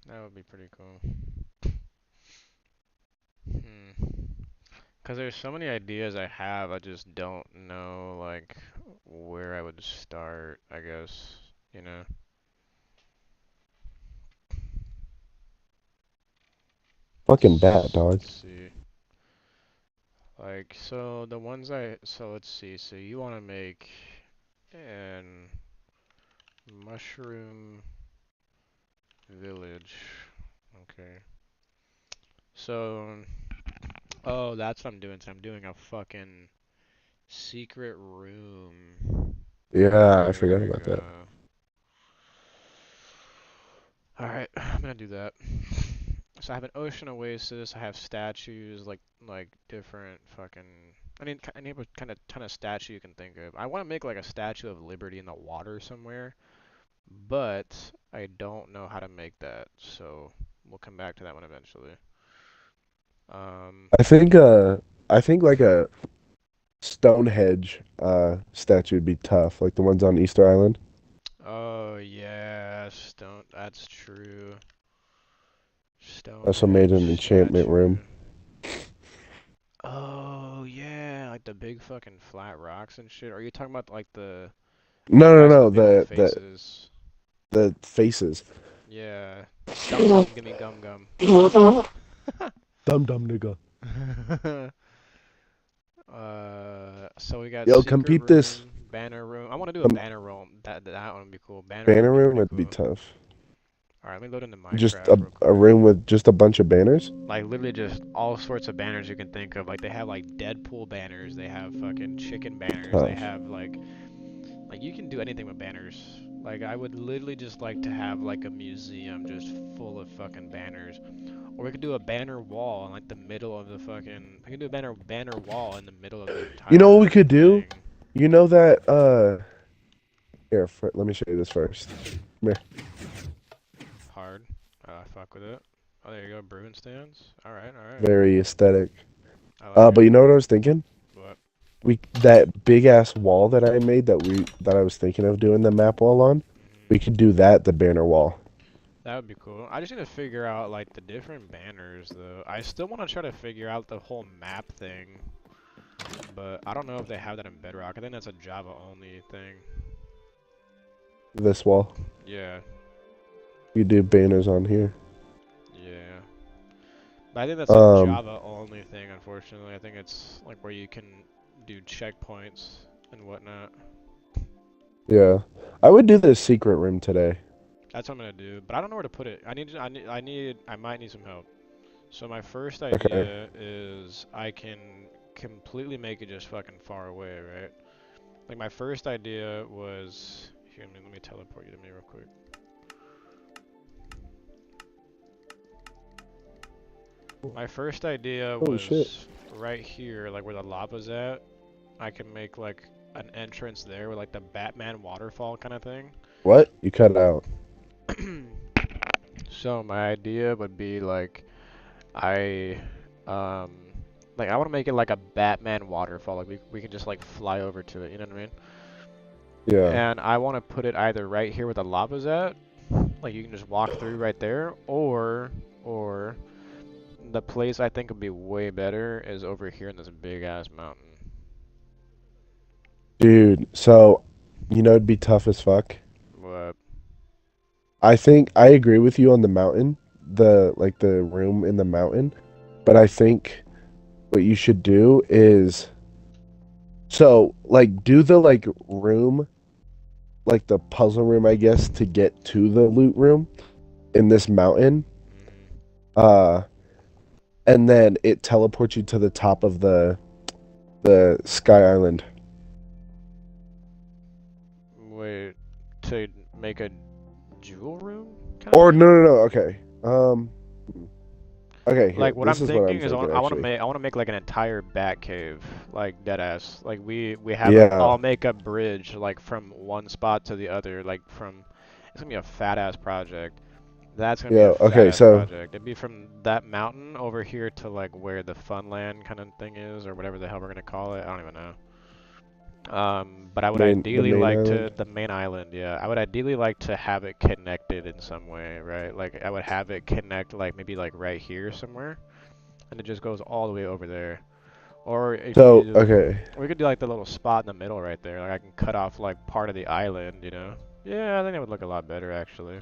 That would be pretty cool. Hmm. Cause there's so many ideas I have, I just don't know like where I would start, I guess, you know. Fucking bat, dog. Let's see. Like, so let's see. So you want to make an mushroom village. Okay. So, oh, that's what I'm doing. So I'm doing a fucking secret room. Yeah, I There forgot we about that. go. Alright, I'm gonna do that. So I have an ocean oasis. I have statues, like different fucking. I need what kind of ton of statue you can think of. I want to make like a Statue of Liberty in the water somewhere, but I don't know how to make that. So we'll come back to that one eventually. Um, I think uh I think like a Stonehenge statue would be tough, like the ones on Easter Island. oh yeah, stone. That's true. Also made Stonehenge an enchantment room. statue. Oh yeah, like the big fucking flat rocks and shit. Are you talking about like the No, no, guys with the no, big old the faces? the faces. Yeah. Dum dum gimme gum gum. Dumb dumb nigga. So we got Yo, come secret peep this. room, banner room. I want to do a Come banner room. That one would be cool. Banner room would banner be room pretty would be cool. tough. All right, let me load into Just Minecraft real a quick. room with just a bunch of banners. Like literally just all sorts of banners you can think of. Like they have like Deadpool banners. They have fucking chicken banners. They Tough. have like you can do anything with banners. Like I would literally just like to have like a museum just full of fucking banners. Or we could do a banner wall in like the middle of the fucking. We could do a banner wall in the middle of the You know what we entire could do? thing. You know that here, let me show you this first. Come here. Hard. Fuck with it. Oh, there you go. Brewing stands. All right, all right. Very aesthetic. I like But it. you know what I was thinking? But We that big ass wall that I made that I was thinking of doing the map wall on. We hmm could do that the banner wall. that would be cool. I just need to figure out like the different banners though. I still want to try to figure out the whole map thing, but I don't know if they have that in Bedrock. I think that's a Java only thing. This wall. Yeah, You do banners on here. yeah. But I think that's a Um, Java only thing, unfortunately. I think it's like where you can do checkpoints and whatnot. yeah. I would do the secret room today. That's what I'm gonna do, but I don't know where to put it. I might need some help. So my first Okay. idea is I can completely make it just fucking far away, right? Like my first idea was here. Let me teleport you to me real quick. My first idea Holy shit. was right here, like where the lava's at. I can make like an entrance there with like the Batman waterfall kind of thing. What? You cut out. So my idea would be I um I want to make it like a Batman waterfall. Like we can just like fly over to it, you know what I mean? Yeah. And I want to put it either right here where the lava's at, like you can just walk through right there, or the place I think would be way better is over here in this big ass mountain. Dude, so you know it'd be tough as fuck. What? I think I agree with you on the mountain, the room in the mountain, but I think what you should do is do the like room, like the puzzle room, I guess, to get to the loot room in this mountain. hmm Uh, and then it teleports you to the top of the Sky Island. Wait, to make a jewel room kind of Or no, thing? no, no. Okay. Okay, here. Like what I'm This is what I'm thinking is thinking actually. I want to make like an entire bat cave, like dead ass. Like we have a Yeah. I'll make a bridge like from one spot to the other, like from it's gonna be a fat ass project. That's gonna be a Yeah. fat Okay, ass so project. It'd be from that mountain over here to like where the Funland kind of thing is, or whatever the hell we're gonna call it. I don't even know. But I would The ideally main like island. to the main island, yeah. I would ideally like to have it connected in some way, right? Like I would have it connect like maybe like right here somewhere, and it just goes all the way over there. Or if So, you, okay. we could do like the little spot in the middle right there. Like I can cut off like part of the island, you know? Yeah, I think that would look a lot better actually.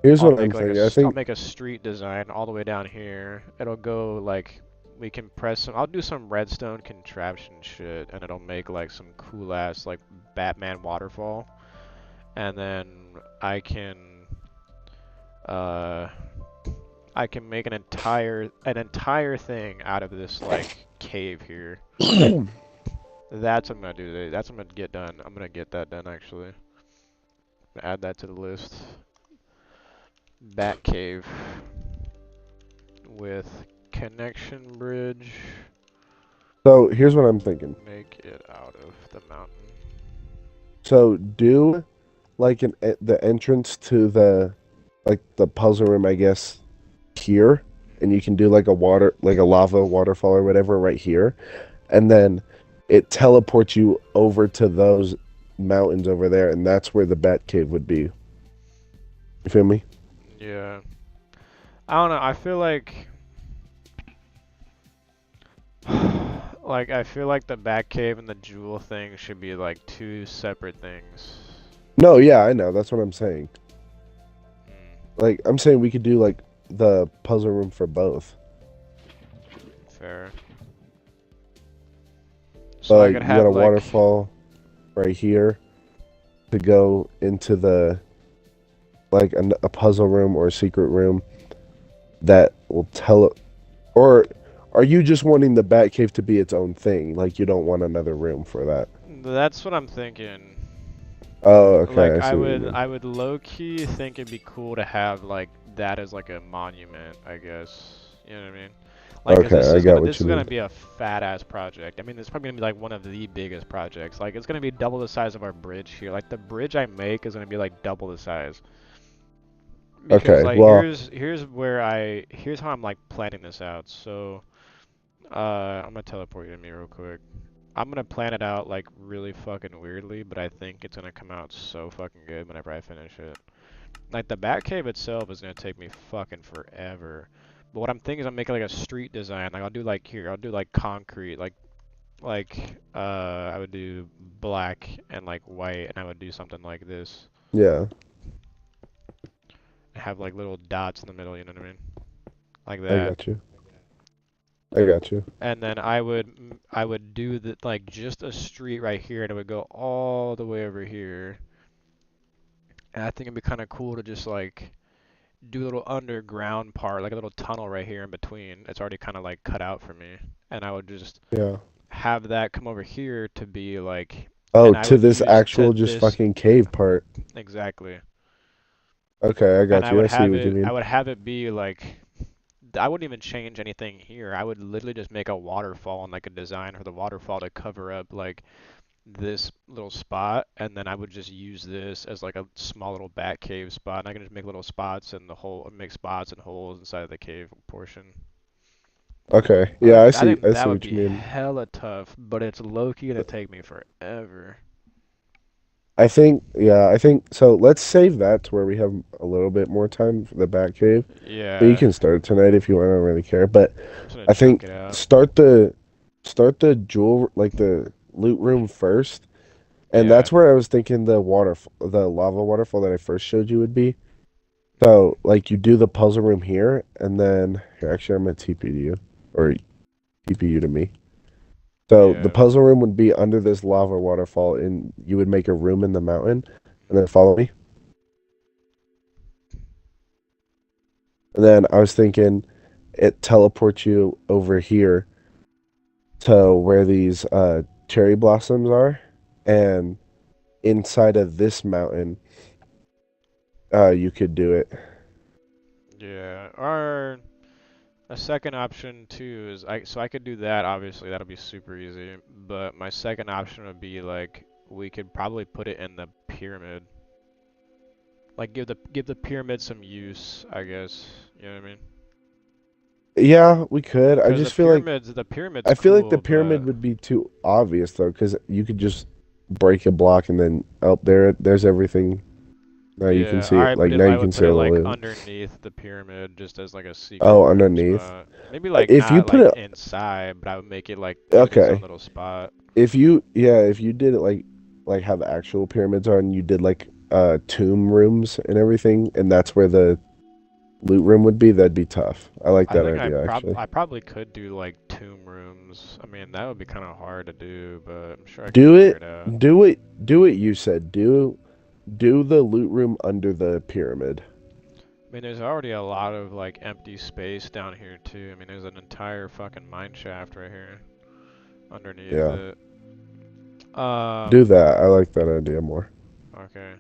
Here's what I'm thinking. I I'll think make a street design all the way down here. It'll go like we can press some. I'll do some redstone contraption shit, and it'll make like some cool ass like Batman waterfall, and then I can uh I can make an entire thing out of this like cave here. That's what I'm gonna do today. That's what I'm gonna get done. I'm gonna get that done actually. Add that to the list. Bat cave with connection bridge. so. Here's what I'm thinking. Make it out of the mountain. So do like the entrance to the like the puzzle room, I guess, here, and you can do like a lava waterfall or whatever right here, and then it teleports you over to those mountains over there, and that's where the Bat Cave would be. You feel me? Yeah. I don't know. I feel like I feel like the Bat cave and the jewel thing should be like two separate things. No, yeah, I know. That's what I'm saying. Mm, Like I'm saying we could do like the puzzle room for both. fair. But So I like could you got have a like waterfall right here to go into the like a puzzle room or a secret room that will tell or are you just wanting the Batcave to be its own thing? Like you don't want another room for that? that's what I'm thinking. Oh, okay, Like I see what you mean. I would low key think it'd be cool to have like that as like a monument, I guess. You know what I mean? Like, 'cause Okay, I got this what is you gonna mean. be a fat ass project. I mean, it's probably gonna be like one of the biggest projects. Like, it's gonna be double the size of our bridge here. Like, the bridge I make is gonna be like double the size. Because Okay, like well, here's how I'm like planning this out. So, I'm gonna teleport you to me real quick. I'm gonna plan it out like really fucking weirdly, but I think it's gonna come out so fucking good whenever I finish it. Like the Batcave itself is gonna take me fucking forever. But what I'm thinking is I'm making like a street design. Like I'll do like here, I'll do like concrete, I would do black and like white, and I would do something like this. yeah, Have like little dots in the middle, you know what I mean? Like I that. got you. I got you. And then I would do the like just a street right here, and it would go all the way over here. And I think it'd be kind of cool to just like do a little underground part, like a little tunnel right here in between. It's already kind of like cut out for me, and I would just Yeah. have that come over here to be like, Oh, and I to would this use to actual just this fucking cave part. exactly, Okay, I and got you. I see what you I mean. would have it be like, I wouldn't even change anything here. I would literally just make a waterfall and like a design for the waterfall to cover up like this little spot, and then I would just use this as like a small little bat cave spot, and I can just make little spots and make spots and holes inside of the cave portion. Okay, yeah, I I see. think I that see would what be you mean. hella tough, but it's low key gonna take me forever. I think, yeah, I think so. Let's save that to where we have a little bit more time for the Batcave. But you Yeah, can start tonight if you want. I don't really care. But I'm just gonna I chunk think it out. start the jewel like the loot room first, and Yeah, that's where I was thinking the lava waterfall that I first showed you would be. So like you do the puzzle room here, and then here actually I'm gonna TP to you or TP you to me. So the yeah. puzzle room would be under this lava waterfall, and you would make a room in the mountain, and then follow me. And then I was thinking it teleports you over here to where these cherry blossoms are, and inside of this mountain, you could do it. Yeah. Or a second option too is I could do that obviously, that'll be super easy. But my second option would be like we could probably put it in the pyramid. Like give the pyramid some use, I guess. You know what I mean? Yeah, we could. I Because just feel like the pyramid's I feel like the cool, but pyramid would be too obvious though, because you could just break a block and then oh there's everything. Now you can yeah. see All it. right, but Like if now I you can would see put it all the like loot. underneath the pyramid, just as like a secret Oh, room underneath. spot. Maybe like If you not put like it inside, but I would make it like give it its own okay, little spot. if you yeah, if you did it like how the actual pyramids are, and you did like tomb rooms and everything, and that's where the loot room would be, that'd be tough. I like I that think idea actually. I probably could do like tomb rooms. I mean, that would be kind of hard to do, but I'm sure I could Do figure it, it out. do it. You said do the loot room under the pyramid. I mean, there's already a lot of like empty space down here too. I mean, there's an entire fucking mine shaft right here underneath Yeah, it. do that. I like that idea more. Okay.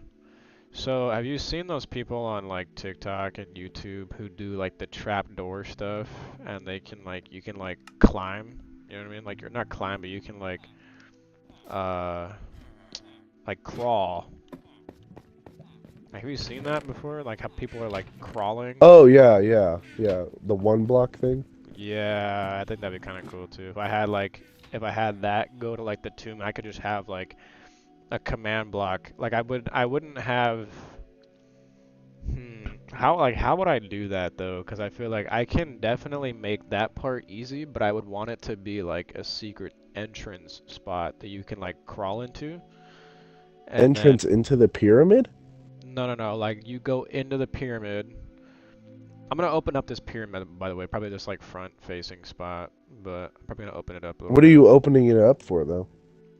So, have you seen those people on like TikTok and YouTube who do like the trapdoor stuff and they can like you can like climb, you know what I mean? Like you're not climb, but you can uh like crawl. Like, have you seen that before? Like how people are like crawling? Oh yeah, yeah, yeah. The one block thing. Yeah, I think that'd be kind of cool too. If I had that go to like the tomb, I could just have like a command block. Like I wouldn't have. How would I do that though? Because I feel like I can definitely make that part easy, but I would want it to be like a secret entrance spot that you can like crawl into, and then Entrance into the pyramid? no, like you go into the pyramid. I'm gonna open up this pyramid, by the way, probably this like front-facing spot, but I'm probably gonna open it up a little What are bit, you opening it up for though?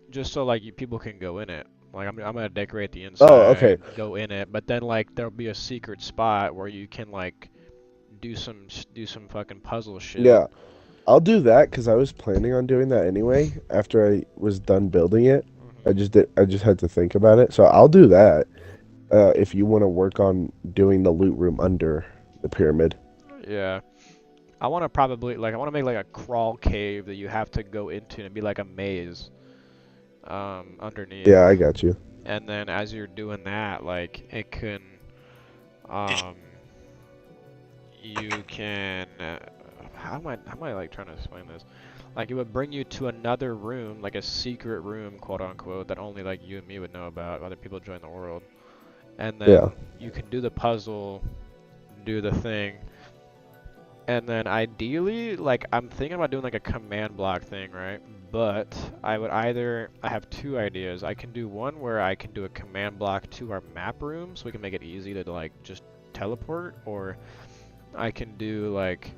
just so like people can go in it. Like I'm gonna decorate the Oh, okay. inside, go in it, but then like there'll be a secret spot where you can like do some fucking puzzle shit. Yeah, I'll do that because I was planning on doing that anyway after I was done building it. Hmm. I just had to think about it. So I'll do that. If you want to work on doing the loot room under the pyramid. Yeah. I want to probably like I want to make like a crawl cave that you have to go into and be like a maze underneath. Yeah, I got you. And then as you're doing that, like it can um you can how am I like trying to explain this? Like it would bring you to another room, like a secret room, quote unquote, that only like you and me would know about. Other people join the world, and Yeah. then you can do the puzzle, do the thing, and then ideally, like I'm thinking about doing like a command block thing, right? But I have two ideas. I can do one where I can do a command block to our map room, so we can make it easy to like just teleport, or I can do like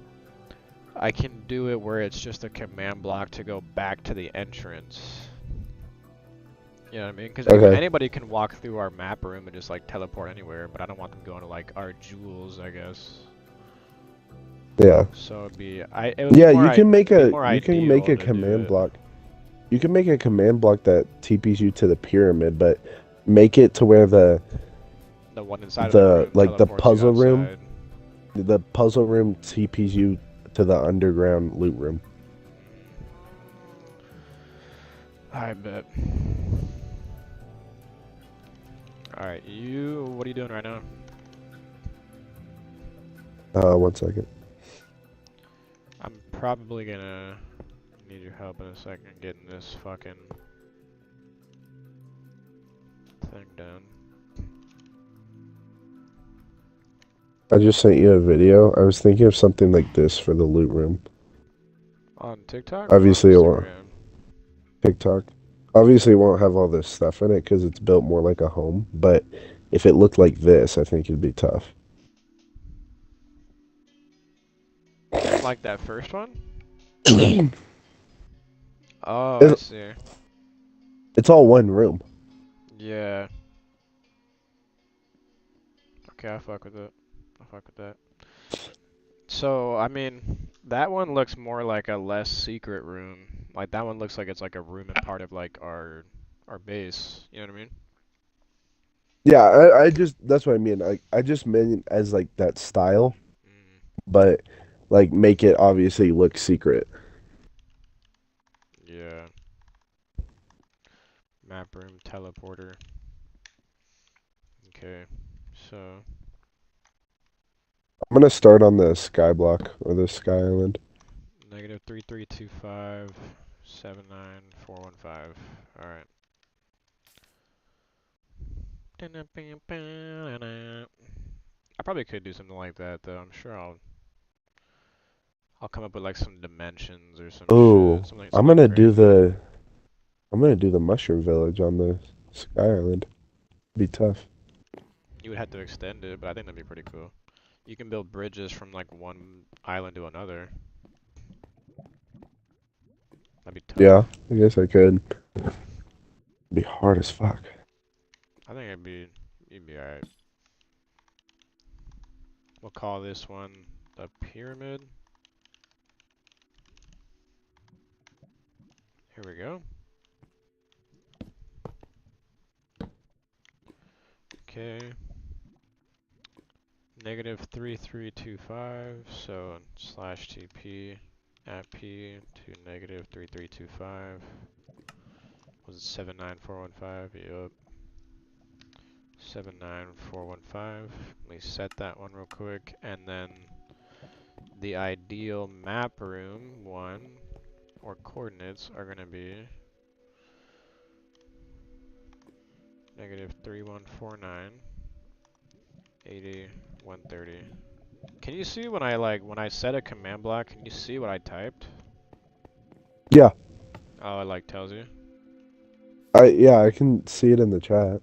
I can do it where it's just a command block to go back to the entrance. You know what I mean? Because Okay. anybody can walk through our map room and just like teleport anywhere, but I don't want them going to like our jewels, I guess. Yeah. So Yeah, it'd be more you can make ideal a to do command it. block. You can make a command block that TPs you to the pyramid, but make it to where The one inside of the room the teleports you outside. puzzle room TPs you to the underground loot room. I bet. Alright, what are you doing right now? One second. I'm probably gonna need your help in a second getting this fucking thing done. I just sent you a video. I was thinking of something like this for the loot room. On TikTok or on Obviously, it won't Instagram? TikTok. Obviously, it won't have all this stuff in it because it's built more like a home. But if it looked like this, I think it'd be tough. Like that first one? it's Oh, I see. it's all one room. Yeah. Okay, I fuck with it. I fuck with that. So, I mean, that one looks more like a less secret room. Like that one looks like it's like a room and part of like our base. You know what I mean? Yeah, I just that's what I mean. I just meant as like that style, Mm, but like make it obviously look secret. yeah. Map room teleporter. Okay. So, I'm gonna start on the sky block or the sky island. Negative 3325 79415. All right. I probably could do something like that though. I'm sure I'll come up with like some dimensions or some shit. Oh, Something like crazy. I'm gonna do the mushroom village on the sky island. Be tough. You would have to extend it, but I think that'd be pretty cool. You can build bridges from like one island to another. That'd be tough. Yeah, I guess I could. Be hard as fuck. I think you'd be alright. We'll call this one the pyramid. Here we go. Okay. Negative 3325, so slash TP at P to negative 3325. Was it 79415? Yup. 79415. Let me set that one real quick. And then the ideal map room one or coordinates are going to be negative 3149, 80, 130. Can you see when I set a command block, can you see what I typed? Yeah, Oh, it like tells you? yeah, I can see it in the chat.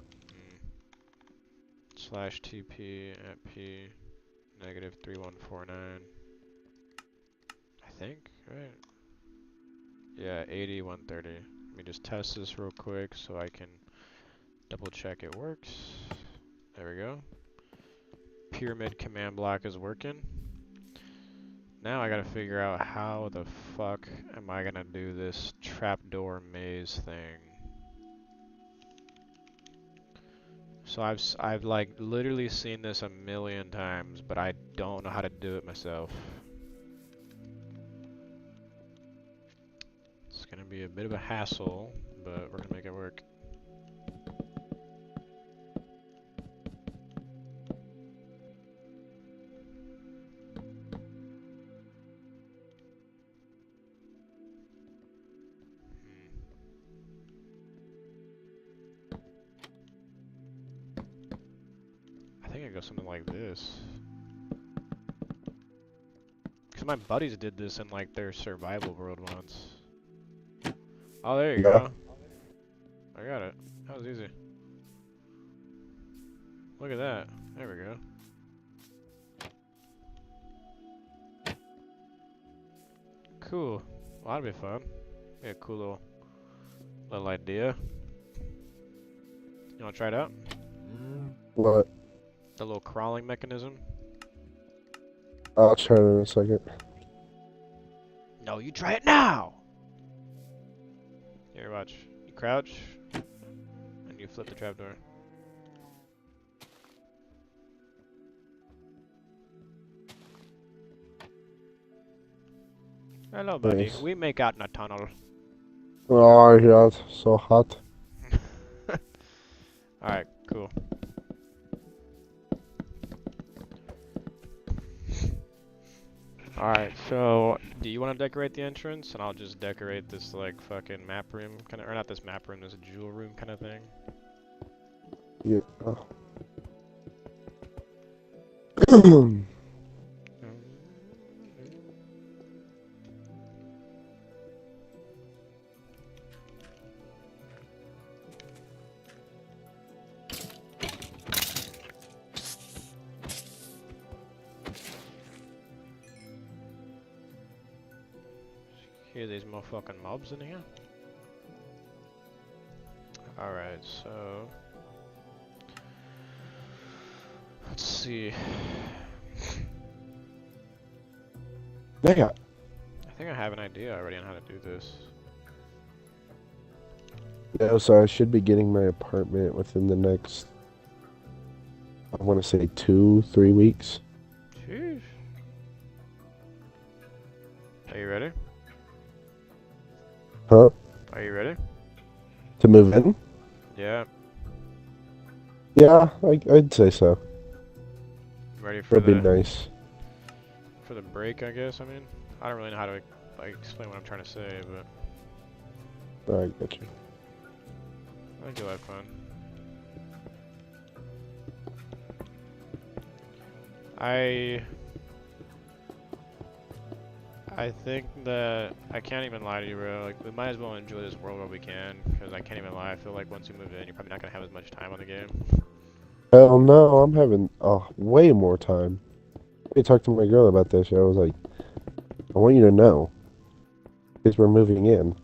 Slash TP at P negative 3149. I think, right? Yeah, 80, 130. Let me just test this real quick so I can double check it works. There we go. Pyramid command block is working. Now I gotta figure out how the fuck am I gonna do this trapdoor maze thing. So I've like literally seen this a million times, but I don't know how to do it myself. It's gonna be a bit of a hassle, but we're gonna make it work. I think it goes something like this. Cause my buddies did this in like their survival world once. Oh, there you Yeah. go. I got it. That was easy. Look at that. There we go. Cool. Well, that'd be fun. Be a cool little idea. You wanna try it out? What? The little crawling mechanism? I'll try it in a second. No, you try it now! Here, watch. You crouch, and you flip the trapdoor. Hello, buddy. Nice. We make out in a tunnel. Oh, yeah, it's so hot. Alright, cool. Alright, so do you want to decorate the entrance? And I'll just decorate this like fucking map room kind of, or not this map room, this jewel room kind of thing. Yeah. Hear these motherfucking mobs in here? Alright, so let's see. Yeah. I think I have an idea already on how to do this. Yeah, so I should be getting my apartment within the next, I want to say 2-3 weeks. Sheesh. Are you ready? Huh? Are you ready? To move in? Yeah. Yeah, I'd say so. Ready for That'd be the nice. for the break, I guess. I mean, I don't really know how to like explain what I'm trying to say, but I get you. I think you'll have fun. I think that I can't even lie to you, bro. Like, we might as well enjoy this world while we can, because I can't even lie. I feel like once you move in, you're probably not gonna have as much time on the game. Hell no, I'm having way more time. I talked to my girl about this. I was like, I want you to know, because we're moving in.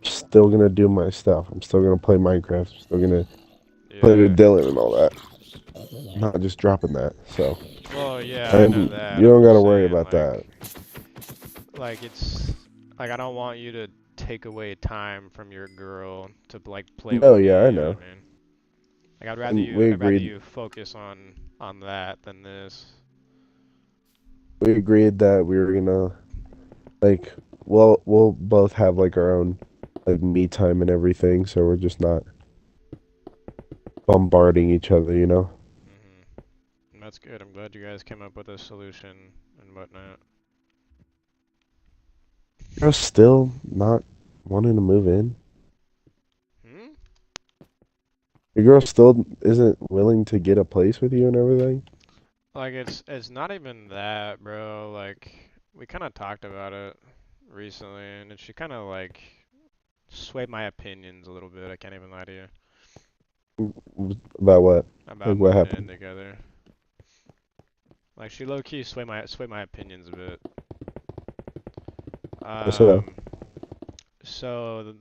Still gonna do my stuff. I'm still gonna play Minecraft. I'm still gonna play with Yeah. Dylan and all that. Not just dropping that. So, Well, yeah, I know and that. you I'm don't just gotta worry saying, about that. like it's like I don't want you to take away time from your girl to like play with No, me. yeah, I You know what know. I mean? Like And we I'd rather agreed. you focus on that than this. We agreed that we were gonna like, well, we'll both have like our own like me time and everything. So we're just not bombarding each other. You know. And that's good. I'm glad you guys came up with a solution and whatnot. You're still not wanting to move in. Hmm? Your girl still isn't willing to get a place with you and everything. Like it's not even that, bro. Like we kind of talked about it recently, and she kind of like swayed my opinions a little bit. I can't even lie to you About what? about Like what moving in happened? together. Like she low key swayed my opinions a bit. So Um, so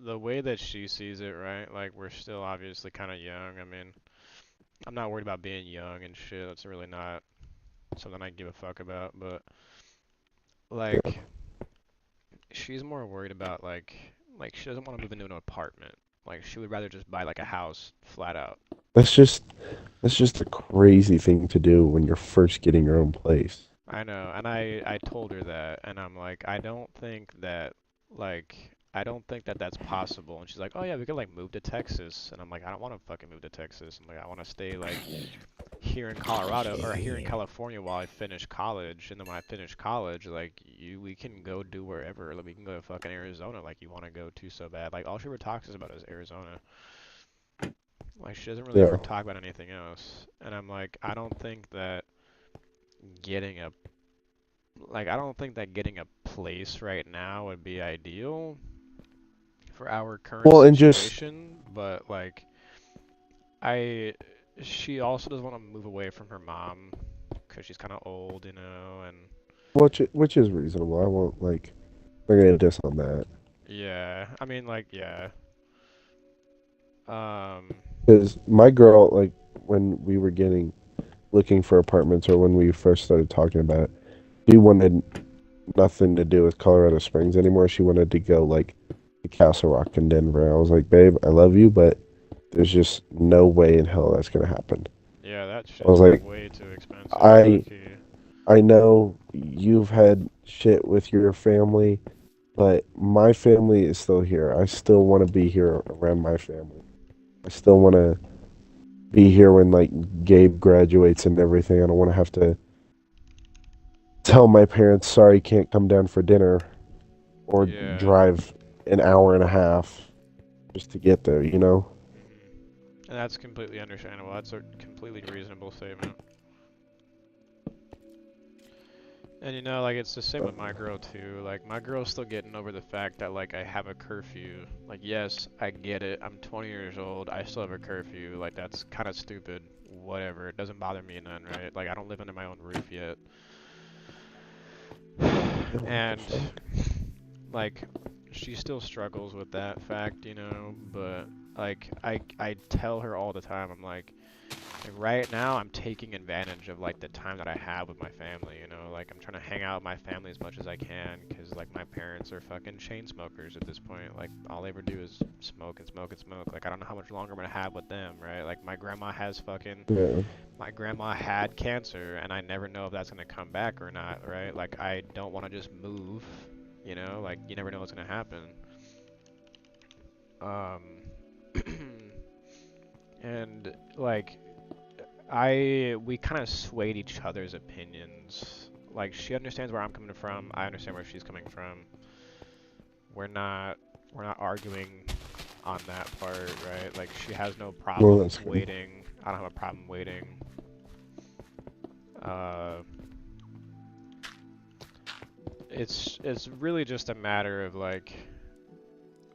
the way that she sees it, right? Like we're still obviously kind of young. I mean, I'm not worried about being young and shit. That's really not something I give a fuck about. But yeah, like, she's more worried about like she doesn't want to move into an apartment. Like she would rather just buy like a house flat out. that's just that's just a crazy thing to do when you're first getting your own place. I know, and I told her that, and I'm like, like I don't think that that's possible. And she's like, oh yeah, we could like move to Texas, and I'm like, I don't want to fucking move to Texas. I'm like, I want to stay like here in Colorado or here in California while I finish college, and then when I finish college, like we can go do wherever. Like we can go to fucking Arizona, like you want to go to so bad. Like all she ever talks about is Arizona. Like she doesn't really ever Yeah. talk about anything else. And I'm like, getting a I don't think that getting a place right now would be ideal for our current Well, and just situation, but like I she also doesn't want to move away from her mom because she's kind of old, you know, and which is reasonable. I won't like I'm gonna diss on that yeah, I mean like yeah. Um because my girl like when we were getting looking for apartments or when we first started talking about it, she wanted nothing to do with Colorado Springs anymore. She wanted to go like to Castle Rock in Denver. I was like, babe, I love you, but there's just no way in hell that's gonna happen. yeah, that I was shit's like, way too expensive, low I key. I know you've had shit with your family, but my family is still here. I still want to be here around my family. I still want to be here when like Gabe graduates and everything. I don't want to have to tell my parents, sorry, can't come down for dinner or Yeah. drive an hour and a half just to get there, you know? And that's completely understandable. That's a completely reasonable statement. And you know, like it's the same with my girl too. Like my girl's still getting over the fact that like I have a curfew. Like yes, I get it. I'm 20 years old. I still have a curfew. Like that's kind of stupid. Whatever. It doesn't bother me none, right? Like I don't live under my own roof yet. Yeah, what the And fuck? like she still struggles with that fact, you know, but like I tell her all the time. I'm like right now I'm taking advantage of like the time that I have with my family, you know, like I'm trying to hang out with my family as much as I can because like my parents are fucking chain smokers at this point. Like all they ever do is smoke and smoke and smoke. Like I don't know how much longer I'm gonna have with them, right? Like Yeah. my grandma had cancer and I never know if that's gonna come back or not, right? Like I don't want to just move, you know, like you never know what's gonna happen. Um and like we kind of swayed each other's opinions like she understands where I'm coming from. I understand where she's coming from. We're not we're not arguing on that part, right? Like she has no Well, problem that's good. waiting. I don't have a problem waiting. Uh, it's really just a matter of like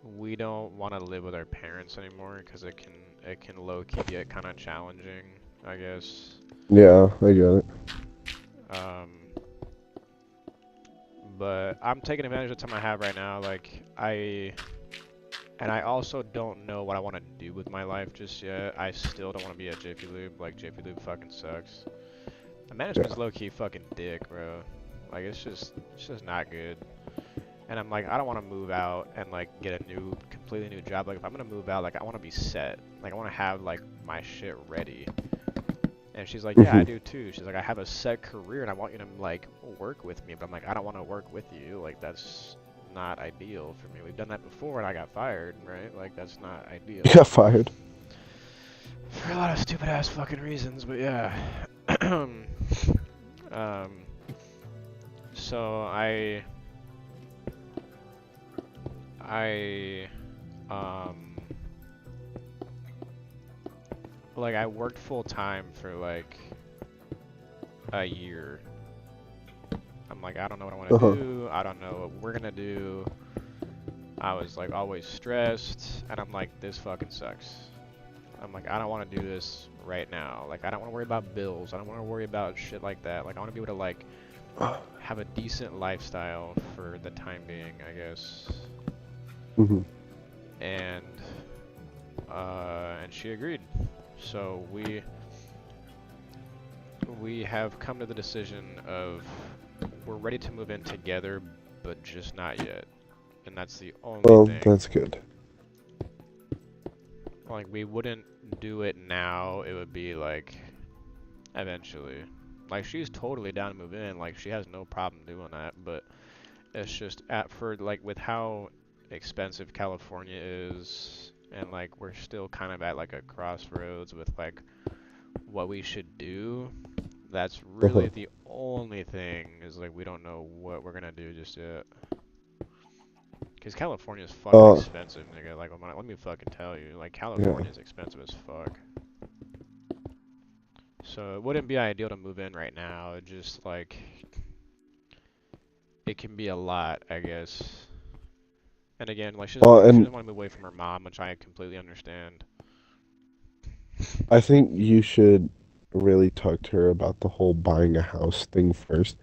we don't want to live with our parents anymore because it can low key get kind of challenging, I guess. Yeah, I get it. Um, but I'm taking advantage of the time I have right now. I also don't know what I want to do with my life just yet. I still don't want to be at Jiffy Lube. Like Jiffy Lube fucking sucks. The management's Yeah. low key fucking dick, bro. Like it's just not good. And I'm like, I don't want to move out and like get a completely new job. Like if I'm gonna move out, like I want to be set. Like I want to have like my shit ready. And she's like, yeah, I Mhm. do too. She's like, I have a set career and I want you to like work with me. But I'm like, I don't want to work with you. Like that's not ideal for me. We've done that before and I got fired, right? Like that's not ideal. Got fired. For a lot of stupid ass fucking reasons, but yeah. um, so I, um, like I worked full time for like a year. I'm like, I don't know what I want to Uh-huh. do. I don't know what we're gonna do. I was like always stressed, and I'm like, this fucking sucks. I'm like, I don't want to do this right now. Like, I don't want to worry about bills. I don't want to worry about shit like that. Like, I want to be able to like have a decent lifestyle for the time being, I guess. Hmm. And and she agreed. So we have come to the decision of we're ready to move in together, but just not yet. And that's the only Well, thing. that's good. Like, we wouldn't do it now. It would be like eventually. Like, she's totally down to move in. Like, she has no problem doing that. But it's just for like with how expensive California is, and like we're still kind of at like a crossroads with like what we should do. That's Uh-huh. really the only thing is like we don't know what we're gonna do just yet. Cause California's fucking Uh, expensive, nigga. Like, let me fucking tell you, like yeah. California's expensive as fuck. So it wouldn't be ideal to move in right now. It just like it can be a lot, I guess. And again, like Well, she and doesn't want to move away from her mom, which I completely understand. I think you should really talk to her about the whole buying a house thing first,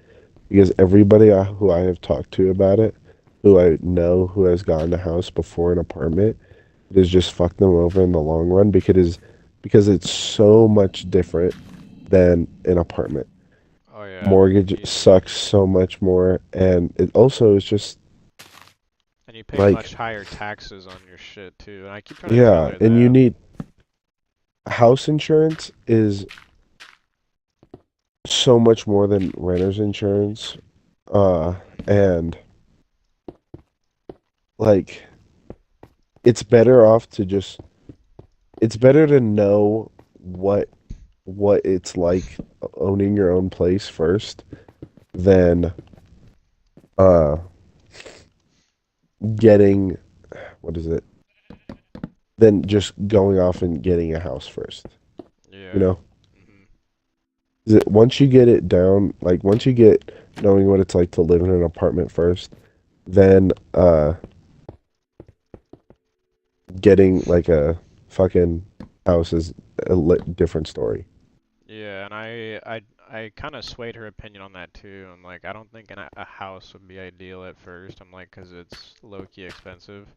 because everybody who I have talked to about it, who I know who has gotten a house before an apartment, it has just fucked them over in the long run because it's so much different than an apartment. Oh yeah, Mortgage you sucks so much more, and it also is just and you pay like, much higher taxes on your shit too. And I keep trying to tell yeah, her and you that. need house insurance is so much more than renter's insurance. Uh, and like it's better off to just it's better to know what it's like owning your own place first than uh getting what is it? Than just going off and getting a house first. You Yeah. know? Mhm. Is it once you get it down, like once you get knowing what it's like to live in an apartment first, then getting like a fucking house is a different story. Yeah, and I kind of swayed her opinion on that too. I'm like, I don't think a house would be ideal at first. I'm like, 'cause it's low key expensive.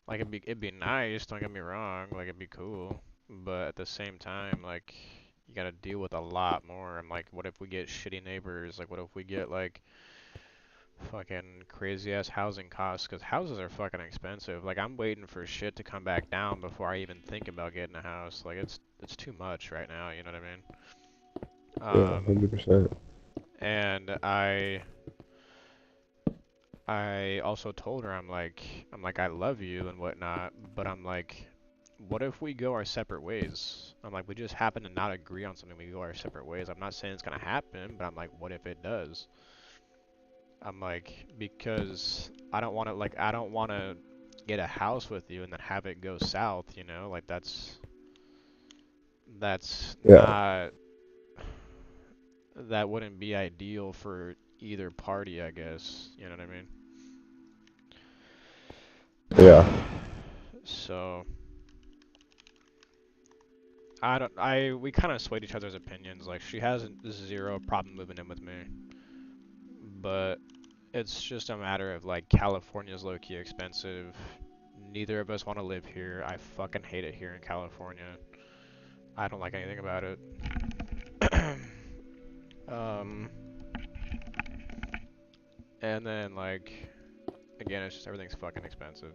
Like it'd be nice, don't get me wrong, like it'd be cool, but at the same time, like you gotta deal with a lot more. I'm like, what if we get shitty neighbors? Like, what if we get like fucking crazy ass housing costs? 'Cause houses are fucking expensive. Like I'm waiting for shit to come back down before I even think about getting a house. Like it's too much right now. You know what Yeah, I mean? 100%. And I also told her I'm like I love you and whatnot, but I'm like what if we go our separate ways? I'm like, we just happen to not agree on something, we go our separate ways. I'm not saying it's gonna happen, but I'm like, what if it does? I'm like, because I don't want to get a house with you and then have it go south, you know? Like that's Yeah, not that wouldn't be ideal for either party, I guess. You know what yeah. I mean? So I don't I we kind of swayed each other's opinions. Like she has zero problem moving in with me, but it's just a matter of like California's low key expensive. Neither of us want to live here. I fucking hate it here in California. I don't like anything about it. um, and then like again, it's just everything's fucking expensive.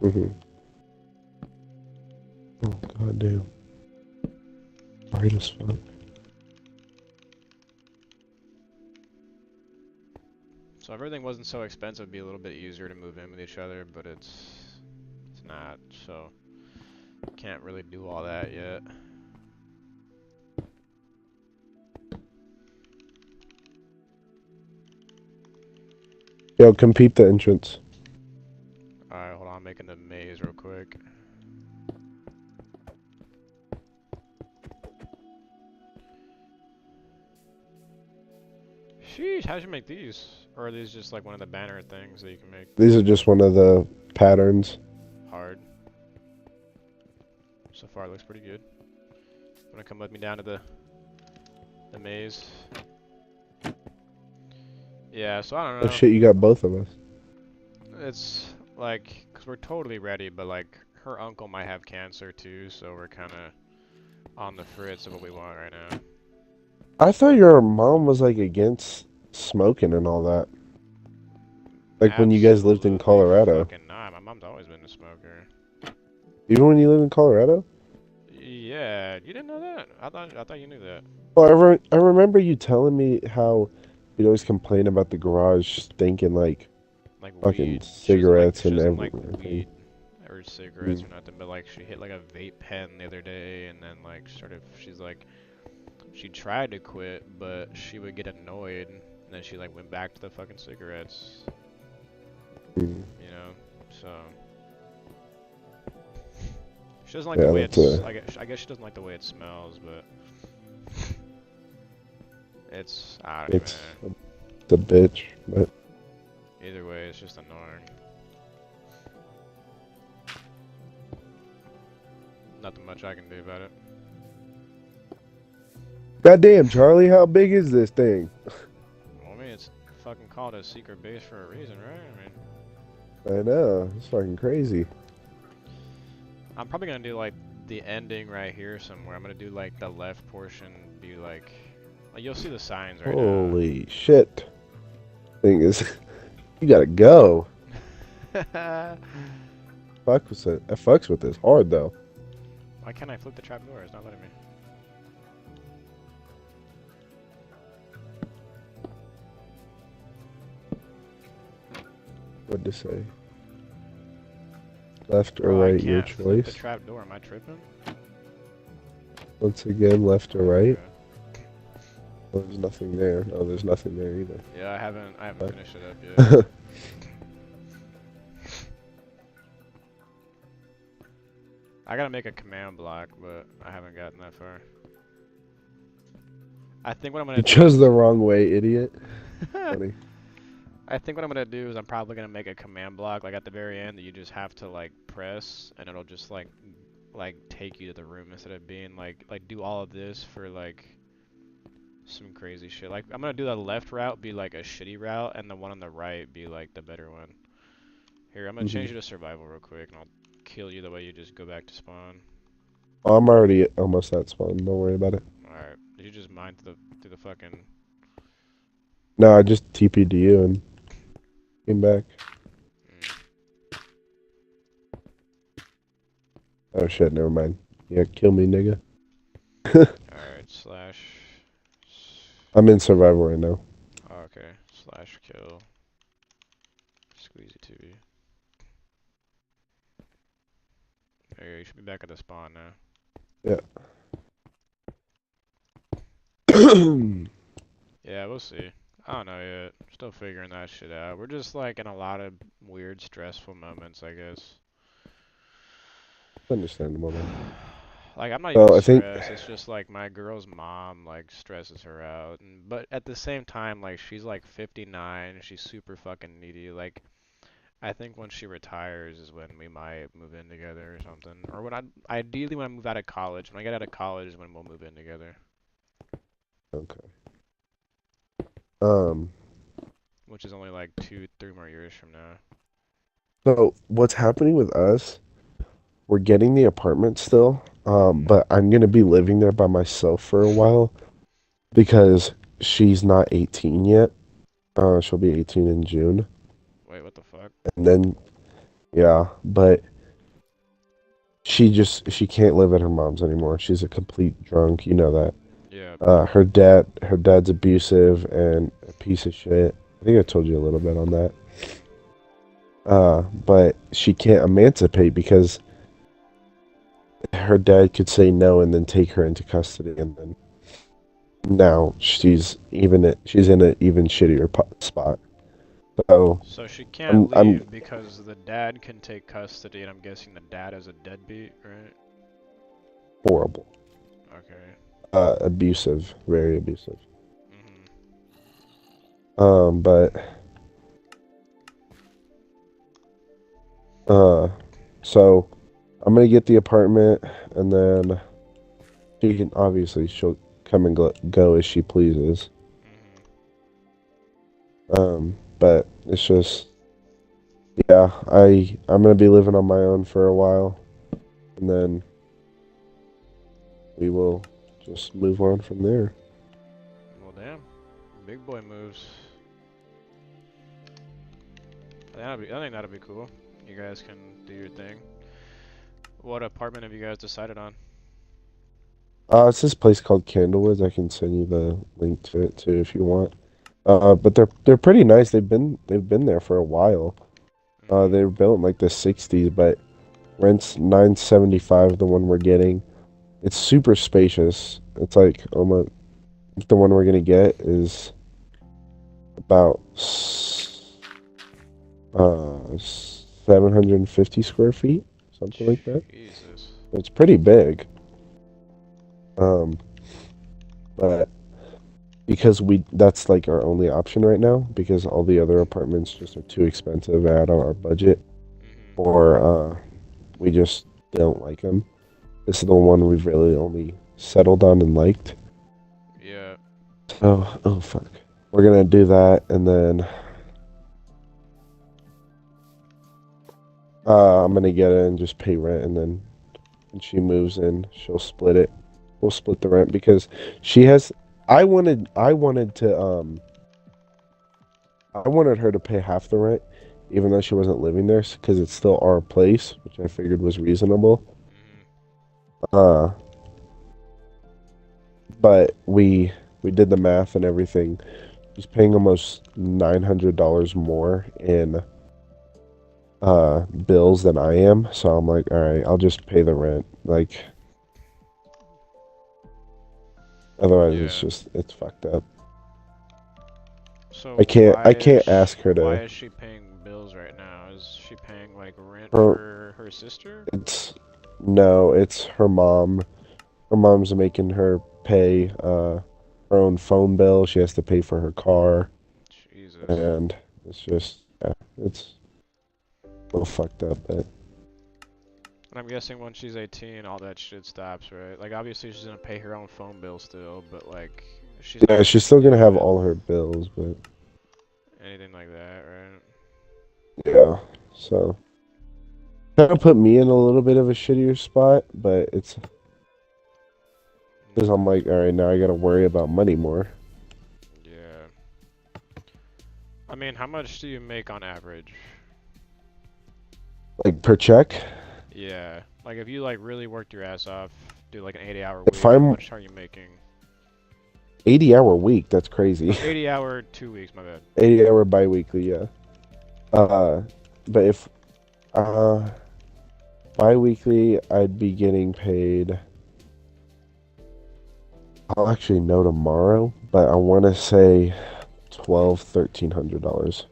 Hmm. Oh god damn. Right as fuck. So if everything wasn't so expensive, it'd be a little bit easier to move in with each other, but it's not. So can't really do all that yet. Yo, compete the entrance. Alright, hold on, I'm making the maze real quick. Sheesh, how'd you make these? Or are these just like one of the banner things that you can make These are just one of the patterns. hard? So far it looks pretty good. Wanna come with me down to the maze? Yeah, so I don't Oh know. shit, you got both of us. It's like, cause we're totally ready, but like her uncle might have cancer too, so we're kinda on the fritz of what we want right now. I thought your mom was like against smoking and all that. Like when you guys lived in Absolutely Colorado. fucking not. My mom's always been a smoker. Even when you lived in Colorado? Yeah, you didn't know that? I thought you knew that. Well, I remember you telling me how you'd always complain about the garage stinking like Like fucking weed. cigarettes She and doesn't like everything. weed or cigarettes Mm. or nothing, but like she hit like a vape pen the other day and then like she's like she tried to quit, but she would get annoyed and then she like went back to the fucking cigarettes, Mm. you know? So she doesn't like the Yeah, way that's a I guess she doesn't like the way it smells, but I don't even it's know. a bitch, but Either way, it's just annoying. Nothing much I can do about it. goddamn, Charlie, how big is this thing? Well, I mean, it's fucking called a secret base for a reason, right? I mean, I know, it's fucking crazy. I'm probably gonna do like the ending right here somewhere. I'm gonna do like the left portion be like you'll see the signs right Holy shit. Thing is, you gotta go. now. Fuck with it. I fucks with this hard though. Why can't I flip the trapdoor? It's not letting me. What'd to say? Left or Bro, I right, your can't flip the choice. trapdoor. Am I tripping? Once again, left or right. Okay. Oh, there's nothing there. Oh, there's nothing there either. Yeah, I haven't finished it up yet. Uh, I gotta make a command block, but I haven't gotten that far. I think what I'm You gonna chose do. the wrong way, idiot. Funny. I think what I'm gonna do is I'm probably gonna make a command block like at the very end that you just have to like press and it'll just like take you to the room instead of being like do all of this for like some crazy shit. Like I'm gonna do the left route be like a shitty route and the one on the right be like the better one. Here, I'm gonna Hmm. change you to survival real quick and I'll kill you the way you just go back to spawn. Oh, I'm already almost at spawn. Don't worry about it. Alright. Did you just mine through the fucking No, I just TP'd to you and came back. Oh shit, never mind. Yeah, kill me, nigga. Alright, slash I'm in survival right now. oh, okay. Slash kill Squeezy TV. There you should be back at the spawn now. Yeah. Yeah, we'll see. I don't know yet. Still figuring that shit out. We're just like in a lot of weird, stressful moments, I guess. Understandable, man. Like I'm not even So I think, stressed. It's just like my girl's mom like stresses her out, but at the same time, like she's like 59, she's super fucking needy. Like I think when she retires is when we might move in together or something. Or ideally when I move out of college. When I get out of college is when we'll move in together. okay. Um, Which is only like 2, 3 more years from now. so what's happening with us? We're getting the apartment still, but I'm gonna be living there by myself for a while because she's not 18 yet. She'll be 18 in June, Wait, what the fuck? and then yeah, but she can't live at her mom's anymore. She's a complete drunk, you know that. Yeah. Her dad's abusive and a piece of shit. I think I told you a little bit on that. But she can't emancipate because her dad could say no and then take her into custody, and then now she's in an even shittier spot. So So she can't I'm leave because the dad can take custody, and I'm guessing the dad is a deadbeat, right? horrible, Okay. abusive, very abusive. Mhm. But so I'm gonna get the apartment, and then she'll come and go as she pleases. But it's just, yeah, I'm gonna be living on my own for a while, and then we will just move on from there. Well, damn. Big boy moves. I think that'll be cool. You guys can do your thing. What apartment have you guys decided on? It's this place called Candlewoods. I can send you the link to it too if you want. But they're pretty nice. They've been there for a while. Mhm. They were built in like the '60s, but rent's $975. The one we're getting, it's super spacious. It's like almost the one we're gonna get is about 750 square feet, something like that. Jesus. It's pretty big. Um, but because that's like our only option right now because all the other apartments just are too expensive out on our budget, Mhm. or we just don't like them. This is the one we've really only settled on and liked. Yeah. So, oh fuck. We're gonna do that, and then I'm gonna get it and just pay rent, and then when she moves in, she'll split it. We'll split the rent because she has. I wanted her to pay half the rent, even though she wasn't living there, because it's still our place, which I figured was reasonable. Mhm. Uh, but we did the math and everything. She's paying almost $900 more in bills than I am, so I'm like, all right, I'll just pay the rent. Like, otherwise, Yeah. it's fucked up. So I can't ask her why to. is she paying bills right now? Is she paying like rent Her, for her sister? it's no, it's her mom. Her mom's making her pay her own phone bill. She has to pay for her car, Jesus. and it's just yeah, it's a little fucked up. But And I'm guessing once she's 18, all that shit stops, right? Like obviously she's gonna pay her own phone bill still, but like she's not yeah, gonna she's be still gonna have doing all her bills, but anything like that, right? yeah. So kind of put me in a little bit of a shittier spot, but it's because I'm like, all right, now I gotta worry about money more. Yeah. I mean, how much do you make on average? Like per check, Yeah. Like if you like really worked your ass off, do like an 80-hour if week, how I'm much are you making? 80-hour week, that's Or crazy. 80-hour 2 weeks, my bad. 80-hour biweekly, yeah. Uh, but if uh Bi-weekly, I'd be getting paid. I'll actually know tomorrow, but I want to say $1,300.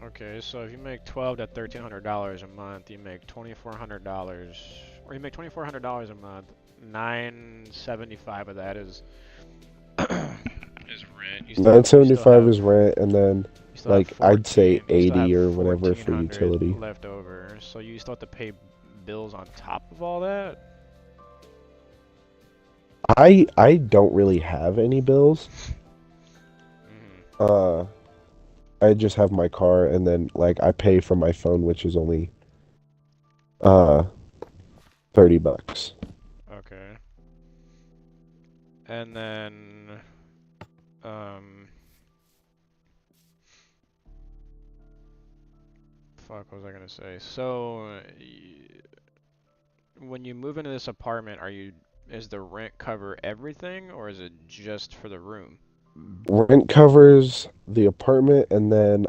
Okay, so if you make $1,200 to $1,300 a month, you make $2,400, or you make $2,400 a month. 975 of that is is rent. You still 975 have is rent, and then you still have like I'd say 14. You still have 80 or whatever for 1,400 utility. left over. So you still have to pay bills on top of all that. I don't really have any bills. Mhm. Uh, I just have my car, and then like I pay for my phone, which is only uh $30. Okay. And then um fuck, what was I gonna say? So when you move into this apartment, is the rent cover everything or is it just for the room? Rent covers the apartment, and then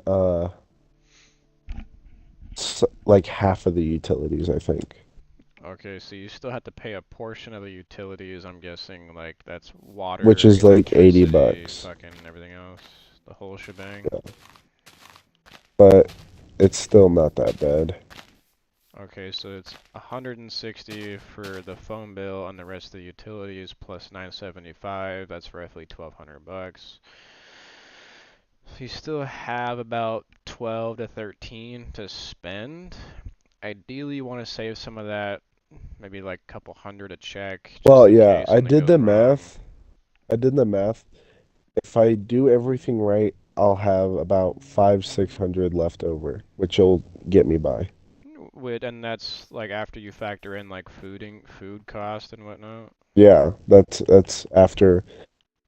like half of the utilities, I think, Okay, so you still have to pay a portion of the utilities, I'm guessing, like that's which water, is like 80 electricity, bucks. fucking everything else, the whole shebang. But it's still not that bad. Okay, so it's 160 for the phone bill and the rest of the utilities plus 975. That's roughly 1,200 bucks. So you still have about 12 to 13 to spend. Ideally, you want to save some of that, maybe like a couple hundred a check, just Well, in yeah, case I something did goes the wrong. math. I did the math. If I do everything right, I'll have about 600 left over, which will get me by. And that's like after you factor in like food cost and whatnot. Yeah, that's after